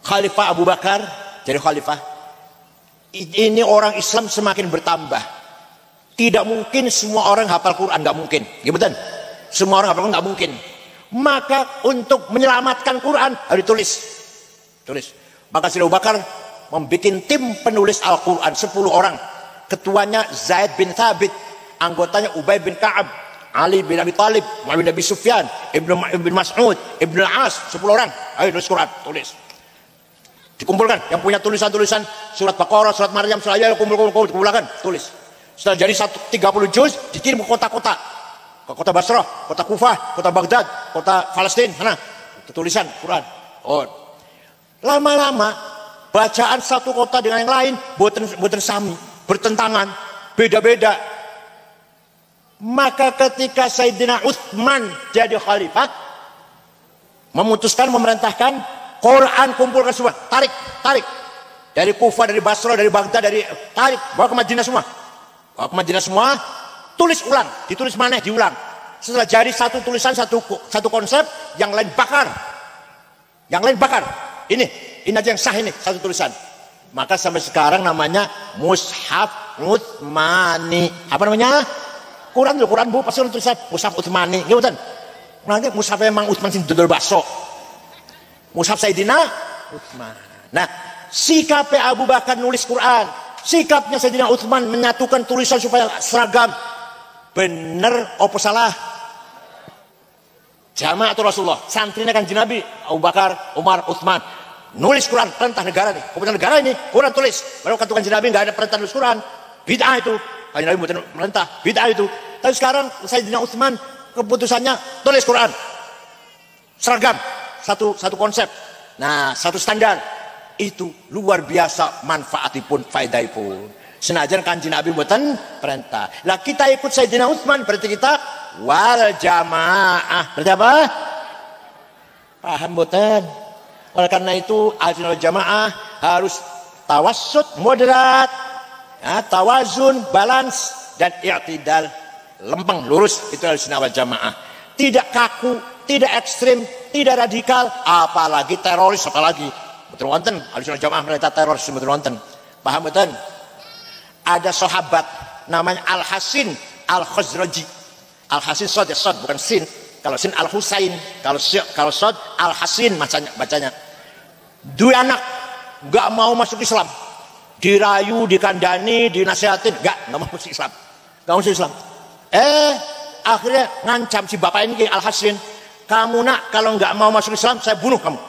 Speaker 1: Khalifah Abu Bakar jadi khalifah. Ini orang Islam semakin bertambah. Tidak mungkin semua orang hafal Quran, nggak mungkin. Ya betul. Semua orang hafal Quran nggak mungkin. Maka untuk menyelamatkan Quran harus tulis. Maka Abu Bakar membuat tim penulis Al-Quran 10 orang. Ketuanya Zaid bin Thabit, anggotanya Ubay bin Ka'ab, Ali bin Abi Thalib, Muhammad bin Abi Sufyan, Ibn Mas'ud, Ibn Al-As, 10 orang. Ayo tulis Quran, tulis. Dikumpulkan yang punya tulisan-tulisan surat Baqarah, surat Maryam, surat Al-Ayat, kumpulkan, tulis. Setelah jadi 30 juz dikirim ke kota-kota. Ke kota Basrah, kota Kufah, kota Baghdad, kota Palestina, sana. Tulisan Quran. Oh. Lama-lama bacaan satu kota dengan yang lain boten sami, bertentangan, beda-beda. Maka ketika Sayyidina Utsman jadi khalifah, memutuskan memerintahkan Quran kumpulkan semua, tarik. Dari Kufah, dari Basrah, dari Baghdad, dari tarik, bawa ke Madinah semua. Tulis ulang, ditulis mana, diulang. Setelah jadi satu tulisan, satu konsep, yang lain bakar. Ini aja yang sah ini, satu tulisan. Maka sampai sekarang namanya Mushaf Utsmani. Apa namanya? Quran Bu, pasti tulisan Mushaf Utsmani. Gitu kan? Nanti Mushaf memang Utsman sing dodol bakso. Mushaf Sayyidina Utsman. Nah, sikapnya Abu Bakar nulis Quran. Sikapnya Sayyidina Utsman menyatukan tulisan supaya seragam. Bener apa salah? Jamaah Rasulullah, santrinya Kanjeng Nabi, Abu Bakar, Umar, Utsman. Nulis Quran, perintah negara nih. Keputusan negara ini, Quran tulis. Baru kata Kanjeng Nabi enggak ada perintah nulis Quran. Bid'ah itu. Kanjeng Nabi bukan perintah, bid'ah itu. Tapi sekarang Sayyidina Utsman keputusannya tulis Quran. Seragam, satu konsep. Nah, satu standar. Itu luar biasa manfaatipun, faedahipun. Senajan Kanjeng Nabi mboten perintah. Lah kita ikut Sayyidina Utsman berarti kita wal jamaah. Berarti apa? Paham mboten? Oleh karena itu Ahlussunnah wal Jamaah harus tawassut, moderat, ya, tawazun, balance, dan i'tidal, lempeng, lurus. Itu Ahlussunnah wal Jamaah. Tidak kaku, tidak ekstrim, tidak radikal, apalagi teroris, apalagi betul wonten Ahlussunnah Jamaah mereka teroris betul wonten. Paham betul? Ada sahabat namanya Al-Hasin Al-Khazraji. Al-Hasin sod bukan sin. Kalau sin Al-Husain, kalau sod Al-Hasin bacanya. Dua anak enggak mau masuk Islam. Dirayu, dikandani, dinasihatin, enggak mau masuk Islam. Enggak mau masuk Islam. Akhirnya ngancam si bapak ini Al-Hasin, "Kamu nak kalau enggak mau masuk Islam, saya bunuh kamu."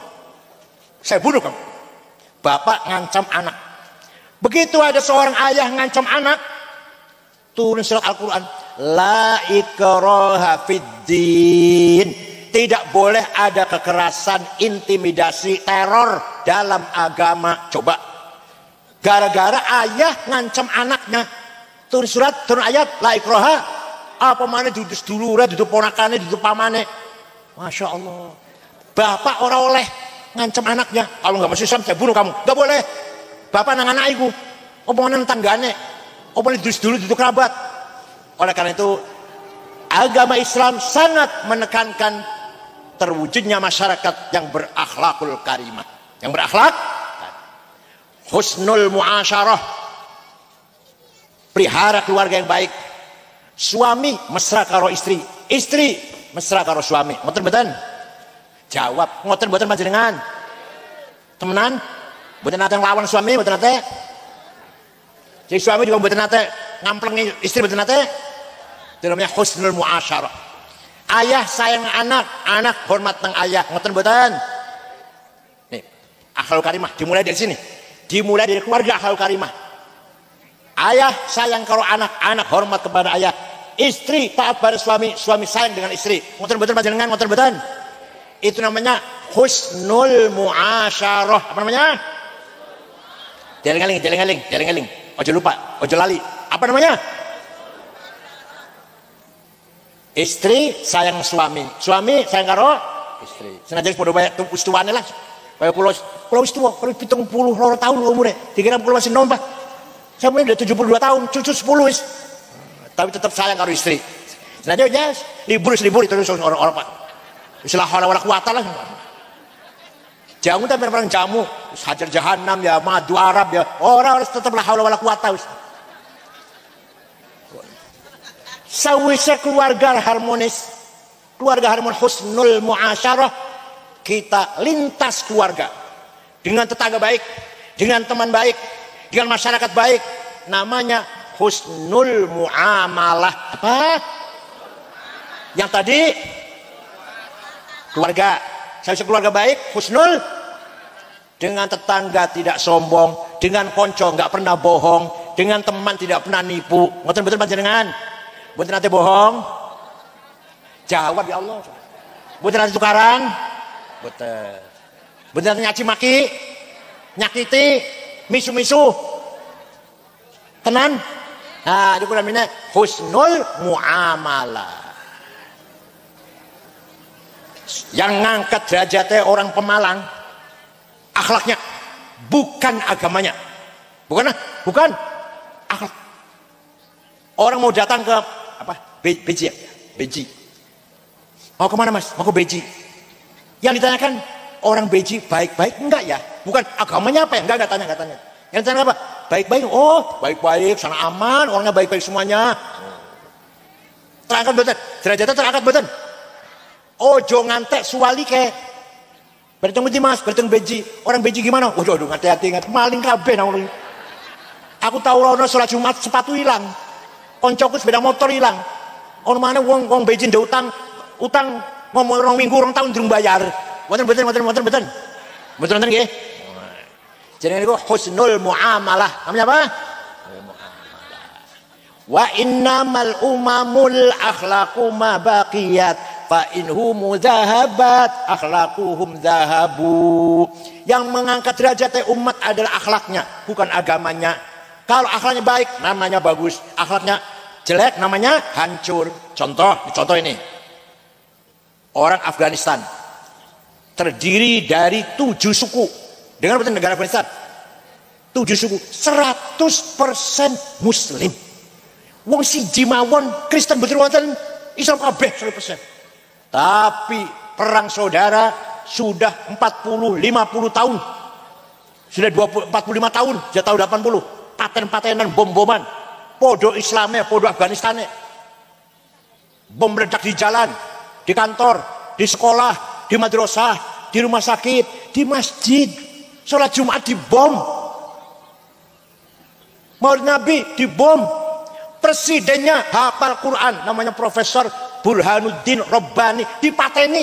Speaker 1: Bapak ngancam anak. Begitu ada seorang ayah ngancam anak, turun surat Al-Quran, la ikraha fiddin. Tidak boleh ada kekerasan, intimidasi, teror dalam agama. Coba, gara-gara ayah ngancam anaknya, turun ayat la ikraha. Apa mana duduk dulure, duduk ponakane, duduk pamane. Masya Allah. Bapak orang oleh ngancam anaknya, kalau nggak masuk Islam saya bunuh kamu. Nggak boleh. Bapak nang anak iku, omongan tanggane, omongan duduk kerabat. Oleh karena itu agama Islam sangat menekankan terwujudnya masyarakat yang berakhlakul karimah, yang berakhlak, husnul muasyarah, pelihara keluarga yang baik, Suami mesra karo istri, istri mesra karo suami. Ngoten mboten? Jawab, ngoten mboten panjenengan? Temenan? Mboten nate nglawan suami, mboten nate? Jadi suami juga mboten nate ngamplengi istri, mboten nate? Itu namanya husnul muasyarah. Ayah sayang anak, anak hormat nang ayah. Ngoten mboten? Nih, akhlakul karimah dimulai dari sini. Dimulai dari keluarga akhlakul karimah. Ayah sayang karo anak, anak hormat kepada ayah. Istri taat pada suami, suami sayang dengan istri. Ngoten-ngoten panjenengan, ngoten-ngoten. Itu namanya husnul muasyarah. Apa namanya? Deling-eling. Ojo lupa, ojo lali. Apa namanya? Istri sayang suami, suami sayang karo istri. Senajan padha wae ustuwane lah. Kaya kula wis tuwa, kula 72 tahun umure. Dikira kula masih nom, Pak. Saya udah 72 tahun, cucu 10 wis. Tapi tetap sayang karo istri. Nah dia ya libur itu orang-orang Pak. Istilah wala quwata lah. Jamu tapi perang jamu, hajar jahanam ya, madu Arab ya. Orang harus tetap la haula wala quwata wis. Sawise keluarga harmonis husnul muasyarah, kita lintas keluarga dengan tetangga baik, dengan teman baik, dengan masyarakat baik, namanya husnul muamalah. Apa? Yang tadi keluarga, saya keluarga baik, husnul. Dengan tetangga tidak sombong, dengan konco nggak pernah bohong, dengan teman tidak pernah nipu. Ngoten-ngoten panjenengan, mboten nate bohong. Jawab ya Allah. Mboten nate tukaran, mboten. Mboten nate nyaci maki, nyakiti, misu-misu. Tenan. Nah, itu namanya husnul muamalah. Yang ngangkat derajatnya orang Pemalang, akhlaknya, bukan agamanya. Bukan akhlak. Orang mau datang ke apa? Beji. Mau kemana Mas? Mau ke Beji. Yang ditanyakan orang Beji baik-baik enggak ya? Bukan agamanya apa ya? Enggak tanya. Yang ditanya apa? Baik-baik. Oh, baik-baik, sana aman, orangnya baik-baik semuanya. Terangkat betul. Derajatnya terangkat betul. Ojo ngantek suwali ke. Bertemu di Mas, bertemu Beji. Orang Beji gimana? Waduh, hati-hati maling kabeh nang. Aku tahu rono salat Jumat sepatu hilang. Koncoku sepeda motor hilang. Ono mana wong Beji ndek utang ngomong rong minggu rong tahun durung bayar. Mboten. Mboten nggih. Jadi itu husnul muamalah. Namanya apa? Wa innamal umamul akhlaqu ma baqiyat fa inhum zahabat akhlaquhum zahabu. Yang mengangkat derajat umat adalah akhlaknya, bukan agamanya. Kalau akhlaknya baik namanya bagus, akhlaknya jelek namanya hancur. Contoh ini. Orang Afghanistan terdiri dari 7 suku. Dengar betul negara Afghanistan 7 suku 100% muslim. Wong siji mawon Kristen betul wonten, Islam kabeh 100%. Tapi perang saudara sudah 40-50 tahun. Sudah 45 tahun, sejak tahun 80. Paten-patenan, bom-boman. Podo Islamnya, podo Afghanistannya. Bom meledak di jalan, di kantor, di sekolah, di madrasah, di rumah sakit, di masjid. Sholat Jumat dibom, Maulid Nabi dibom, presidennya hafal Quran, namanya Profesor Burhanuddin Rabbani, dipateni.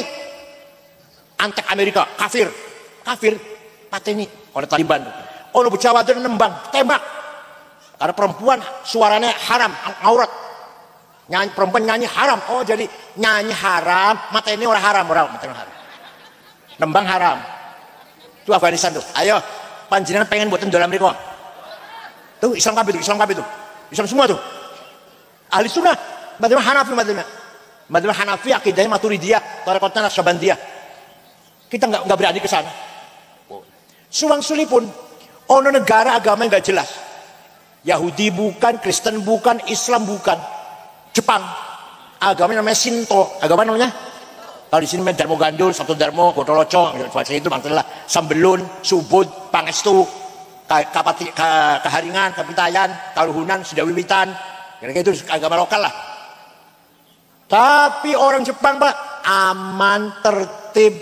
Speaker 1: Antek Amerika, kafir, pateni oleh Taliban. Ono Jawa nembang, tembak. Karena perempuan suaranya haram, aurat. Nyanyi perempuan nyanyi haram. Oh jadi nyanyi haram, mateni orang haram, mateni haram. Nembang haram. Itu Afghanistan tuh. Ayo, panjenengan pengen buatin dalam mereka. Tuh Islam kabeh tuh. Islam semua tuh. Ahli sunnah, madzhab Hanafi akidahnya Maturidiyah, tarekatnya Naksabandiyah. Kita enggak berani ke sana. Suwang-suli pun ono negara agama enggak jelas. Yahudi bukan, Kristen bukan, Islam bukan. Jepang. Agamanya namanya Shinto. Agama namanya kalau di sini Darmo Gandul, Sabtu Darmo, Gotoloco, itu maksudnya Sambelun, Subud, Pangestu, Keharingan, Kapitayan, Kaluhunan, Sudawiwitan, kira-kira itu agama lokal lah. Tapi orang Jepang Pak aman, tertib,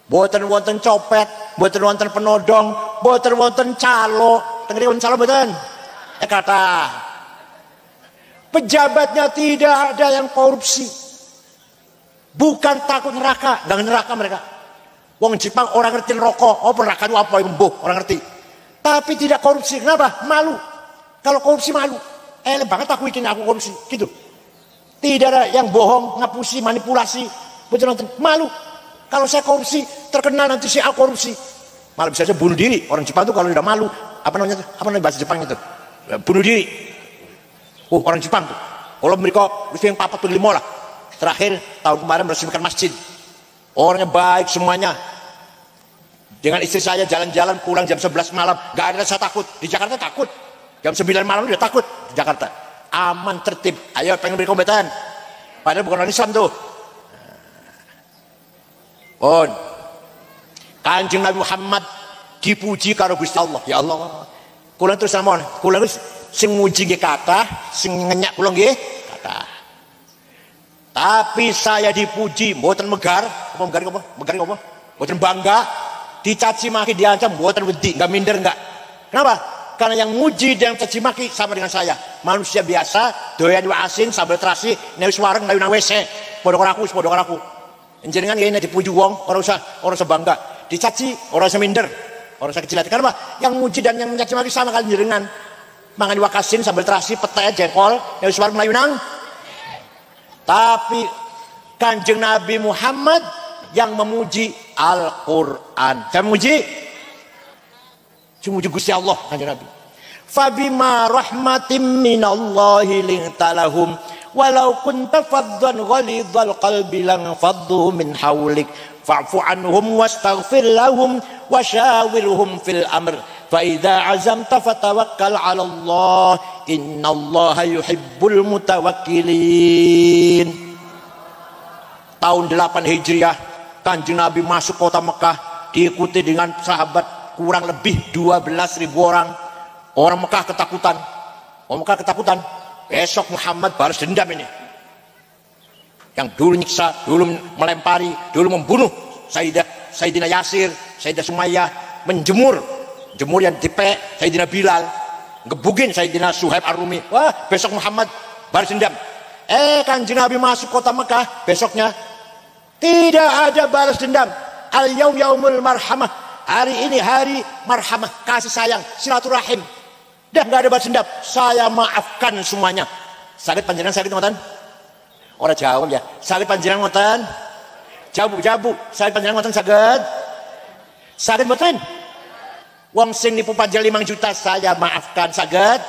Speaker 1: boten wonten copet, boten wonten penodong, boten wonten calo, tengeri wonten calo boten. Kata pejabatnya tidak ada yang korupsi, bukan takut neraka, nggak neraka mereka. Wong Jepang orang ngerti rokok, oh neraka itu apa embuh, orang ngerti. Tapi tidak korupsi, kenapa? Malu. Kalau korupsi malu, banget aku bikin aku korupsi, gitu. Tidak ada yang bohong, ngapusi, manipulasi, betul-betul malu. Kalau saya korupsi, terkenal nanti saya korupsi. Malah bisa saja bunuh diri. Orang Jepang itu kalau tidak malu, apa namanya bahasa Jepang itu? Bunuh diri. Orang Jepang tuh. Kalau mereka yang papat tuh 5 lah. Terakhir tahun kemarin meresmikan masjid. Orangnya baik semuanya. Dengan istri saya jalan-jalan pulang jam 11 malam, gak ada rasa takut. Di Jakarta takut. Jam 9 malam udah takut di Jakarta. Aman, tertib. Ayo pengen beri komentar. Padahal bukan orang Islam tuh. Kanjeng Nabi Muhammad dipuji karo Gusti Allah. Ya Allah. Kula terus sampean, kula wis sing muji nggih kathah, sing ngenyak kula nggih kathah. Tapi saya dipuji mboten megar, megar apa? Megar apa? Mboten bangga, dicaci maki diancam mboten wedi, enggak minder enggak. Kenapa? Karena yang muji dan caci maki sama dengan saya. Manusia biasa, doyan wa asin, sambal terasi, nek wis wareng layu nang WC. Padha karo aku. Jenengan ngene dipuji wong, ora usah bangga. Dicaci, ora usah minder. Ora usah kecil hati. Karena yang muji dan yang mencaci maki sama kali jenengan. Mangan wa asin, sambal terasi, pete, jengkol, nek wis wareng layu nang. Tapi Kanjeng Nabi Muhammad yang memuji Al-Qur'an. Saya memuji Gusti Allah, Kanjeng Nabi. Fabima rahmatin minallahi lintalahum walau kunta faddan ghalidhal qalbi lan faddu min hawlik fa'fu anhum wastaghfir lahum washawirhum fil amr fa idza azamta fatawakkal 'ala Allah innallaha yuhibbul mutawakkilin. Tahun 8 Hijriah Kanjeng Nabi masuk kota Mekah diikuti dengan sahabat kurang lebih 12.000 orang. Orang Mekah ketakutan. Besok Muhammad balas dendam ini. Yang dulu nyiksa, dulu melempari, dulu membunuh Sayyidina Yasir, Sayyidah Sumayyah, menjemur yang dipek Sayyidina Bilal, ngebugin Sayyidina Suhaib Ar-Rumi. Wah, besok Muhammad balas dendam. Kanjeng Nabi masuk kota Mekah, besoknya tidak ada balas dendam. Al-yaum yaumul marhamah. Hari ini hari marhamah, kasih sayang, silaturahim. Dah nggak ada balas dendam. Saya maafkan semuanya. Sakit panjenengan sakit ngoten? Ora jawab ya. Sakit panjenengan ngoten? Jabu. Sakit panjenengan ngoten saged? Sakit mboten? Wong sing nipu pajak 5 juta saya maafkan saged?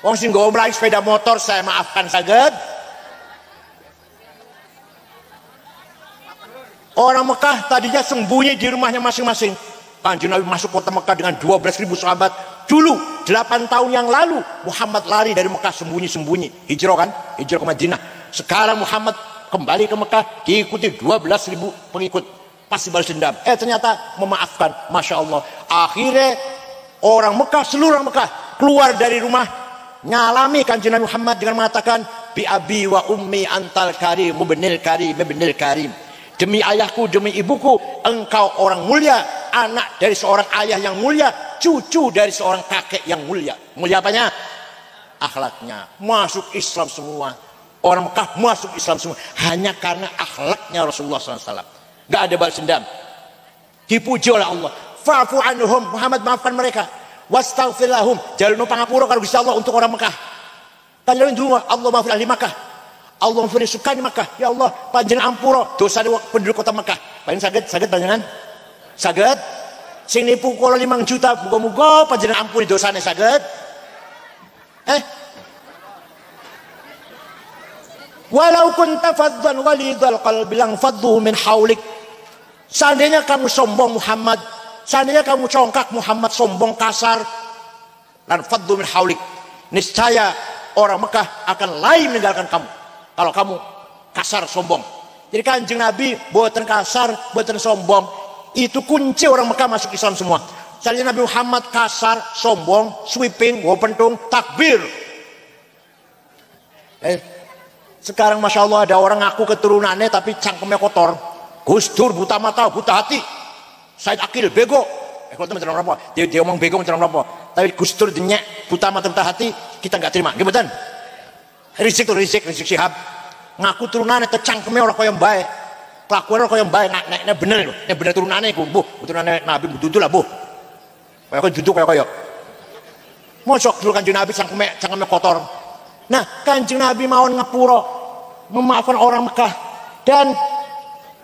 Speaker 1: Wong sing nggawa mlayu sepeda motor saya maafkan saged? Orang Mekah tadinya sembunyi di rumahnya masing-masing. Kanjeng Nabi masuk kota Mekah dengan 12.000 sahabat. Dulu 8 tahun yang lalu Muhammad lari dari Mekah sembunyi-sembunyi. Hijrah ke Madinah. Sekarang Muhammad kembali ke Mekah diikuti 12.000 pengikut. Pasti balas dendam. Ternyata memaafkan. Masya Allah. Akhirnya orang Mekah, seluruh orang Mekah keluar dari rumah, nyalami Kanjeng Nabi Muhammad dengan mengatakan bi abi wa ummi antal karim ibnil karim. Demi ayahku, demi ibuku, engkau orang mulia, anak dari seorang ayah yang mulia, cucu dari seorang kakek yang mulia. Mulia apanya? Akhlaknya. Masuk Islam semua. Orang Mekah masuk Islam semua. Hanya karena akhlaknya Rasulullah SAW. Gak ada balas dendam. Dipuji oleh Allah. Fa'fu anhum, Muhammad maafkan mereka. Wastaghfir lahum, jalur pangapura karo Gusti Allah untuk orang Mekah. Kanjeng Nabi Allah maafkan ahli Mekah. Allah maafkan suka di Mekah. Ya Allah, panjenengan ampura dosa penduduk kota Mekah. Panjenengan saged panjenengan? Saged? Sing nipu kula 5 juta, muga-muga panjenengan ampuni dosane saged? Walau kunta faddan ghalidhal qalbi lang faddu min haulik. Seandainya kamu sombong Muhammad, seandainya kamu congkak Muhammad, sombong kasar, lan faddu min haulik, niscaya orang Mekah akan lari meninggalkan kamu. Kalau kamu kasar sombong. Jadi Kanjeng Nabi boten kasar, boten sombong. Itu kunci orang Mekah masuk Islam semua. Seandainya Nabi Muhammad kasar, sombong, sweeping, pentung, takbir. Sekarang Masya Allah ada orang ngaku keturunannya tapi cangkemnya kotor. Gus Dur buta mata buta hati, Said Akil bego. Kalau itu macam apa? Dia omong bego macam apa? Tapi Gus Dur denyek buta mata buta hati, kita nggak terima. Gimana? Rizik Syihab ngaku turunannya itu cangkemnya orang kau yang baik, kelakuan orang kau yang baik. Nek bener loh, nek bener turunannya itu, bu turunannya Nabi betul lah bu. Kayak kau juduk kayak. Mosok dulu Kanjeng Nabi cangkemnya kotor. Nah, Kanjeng Nabi mau ngapuro, memaafkan orang Mekah dan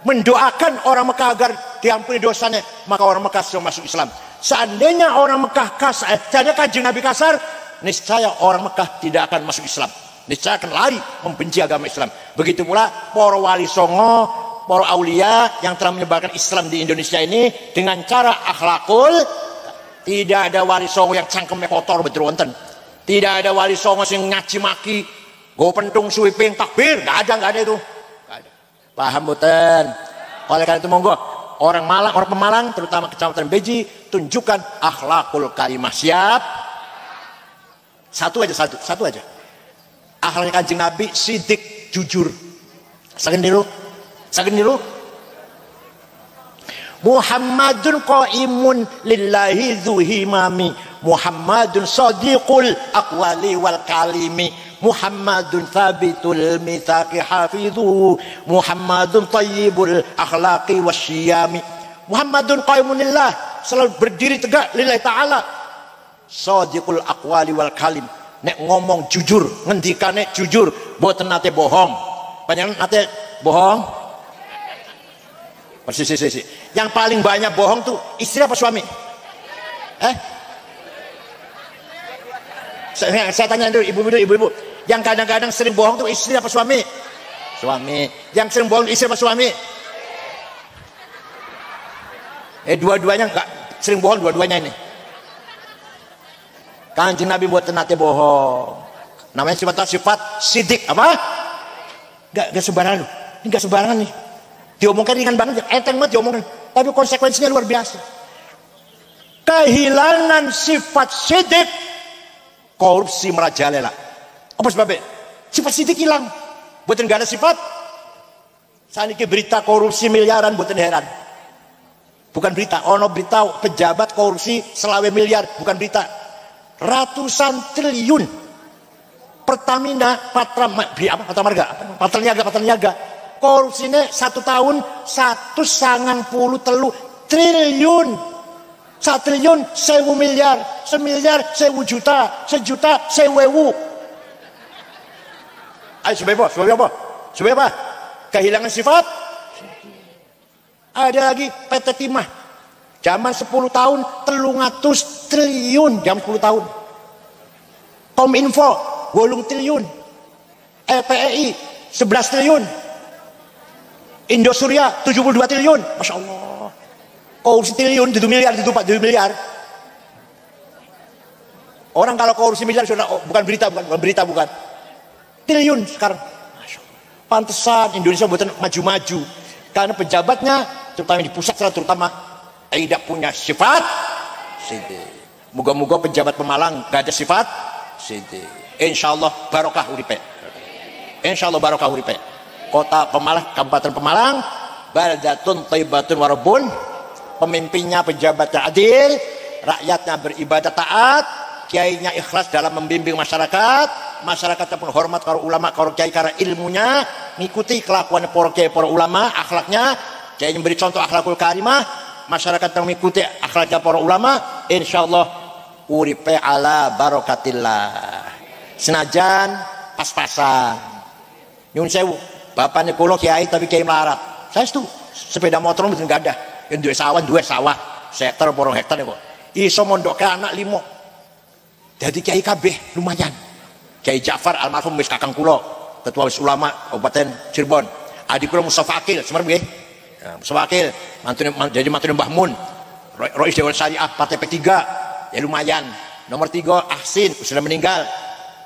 Speaker 1: mendoakan orang Mekah agar diampuni dosanya, maka orang Mekah semua masuk Islam. Seandainya orang Mekah kasar, seandainya Kanjeng Nabi kasar, niscaya orang Mekah tidak akan masuk Islam. Niscaya akan lari membenci agama Islam. Begitu pula para wali songo, para aulia yang telah menyebarkan Islam di Indonesia ini dengan cara akhlakul. Tidak ada wali songo yang cangkemnya kotor betul wonten. Tidak ada wali songo yang ngaci maki, go pentung sweeping takbir, nggak ada itu. Nggak ada. Paham boten? Oleh karena itu monggo orang Pemalang terutama Kecamatan Beji tunjukkan akhlakul karimah. Siap? Satu aja. Akhlaknya Kanjeng Nabi sidik jujur. Saken niru. Muhammadun qaimun lillahi dzuhimami, Muhammadun sadiqul aqwali wal kalimi, Muhammadun thabitul mitsaqi hafidhu, Muhammadun tayyibul akhlaqi wasyiyami. Muhammadun qaimun lillah, selalu berdiri tegak lillahi ta'ala, sadiqul aqwali wal kalim, nek ngomong jujur, ngendikane jujur, boten nate bohong. Panjenengan nate bohong? Persis. Yang paling banyak bohong tuh istri apa suami? Saya tanya dulu ibu-ibu, yang kadang-kadang sering bohong tuh istri apa suami? Suami. Yang sering bohong istri apa suami? Dua-duanya enggak sering bohong, dua-duanya ini. Kanjeng Nabi buat nate bohong. Namanya sifat sidik apa? Enggak sembarangan. Ini enggak sembarangan nih. Diomongkan ringan banget, enteng banget diomongkan, tapi konsekuensinya luar biasa. Kehilangan sifat sidik, korupsi merajalela. Apa sebabnya? Sifat sidik hilang, buatan gak ada sifat. Saat ini berita korupsi miliaran, buatan heran. Bukan berita, berita pejabat korupsi selawe miliar, bukan berita. Ratusan triliun. Pertamina, Patraniaga. Korupsinya 1 tahun 190 triliun. 1 triliun 1000 miliar, 1 miliar 1000 juta, 1 juta 1000 ewu. Ayo sebab apa? Kehilangan sifat. Ada lagi PT Timah. Zaman 10 tahun 300 triliun, jam 10 tahun. Kominfo 8 triliun. EPEI 11 triliun. Indosuria 72 triliun. Masya Allah. Korupsi triliun, 7 miliar, 7 miliar. Orang kalau korupsi miliar sudah bukan berita. Triliun sekarang. Masya Allah. Pantesan Indonesia buatan maju-maju. Karena pejabatnya, terutama di pusat, terutama tidak punya sifat sidik. Moga-moga pejabat Pemalang gak ada sifat sidik. Insya Allah barokah uripe. Kota Pemalang, Kabupaten Pemalang, baldatun thayyibatun warabun, pemimpinnya pejabatnya adil, rakyatnya beribadah taat, kiainya ikhlas dalam membimbing masyarakatnya pun hormat karo ulama karo kiai karena ilmunya, ngikuti kelakuan para kiai para ulama, akhlaknya, kiai memberi contoh akhlakul karimah, masyarakat yang mengikuti akhlaknya para ulama, insyaallah uripe ala barokatillah. Senajan pas-pasan. Nyun sewu. Bapaknya kulo kiai tapi kiai melarat. Saya itu sepeda motor mungkin nggak ada. Yang dua sawah, hektar porong hektar ya kok. Iso mondok ke anak 5. Jadi kiai kabeh lumayan. Kiai Ja'far almarhum wis kakang kulo, ketua wis ulama Kabupaten Cirebon. Adik kulo Mustafa Akil, semarang nggih. Ya, Mustafa Akil, jadi mantune Mbah Mun. Rois Dewan Syariah Partai P3. Ya lumayan. Nomor 3 Ahsin sudah meninggal.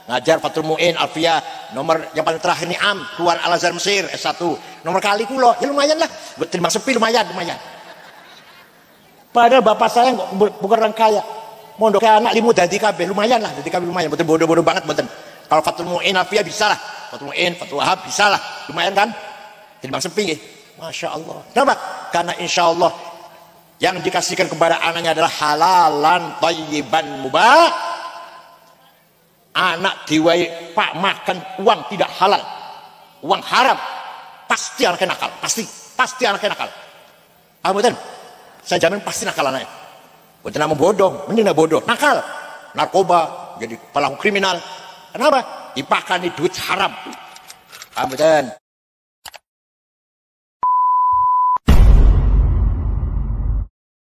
Speaker 1: Ngajar Fatul Mu'in Alfia. Nomor yang paling terakhir nih keluar Al Azhar Mesir S1. Nomor kali kulo ya lumayan lah, terima sepi lumayan. Padahal bapak saya bukan orang kaya, mondok anak 5 dadi kabeh lumayan lah, dadi kabeh lumayan, betul bodoh banget betul. Kalau Fatul Mu'in Alfia bisa lah, Fathul Mu'in, Fathul Wahab, bisa lah, lumayan kan? Jadi bang sepi, Masya Allah. Kenapa? Karena insya Allah yang dikasihkan kepada anaknya adalah halalan thayyiban mubah. Anak diwai pak makan uang tidak halal, uang haram, pasti anaknya nakal, pasti anaknya nakal. Betul? Saya jamin pasti nakal anaknya. Bukan nama bodoh, mending bodoh, nakal, narkoba, jadi pelaku kriminal. Kenapa? Dipakai duit haram. Betul?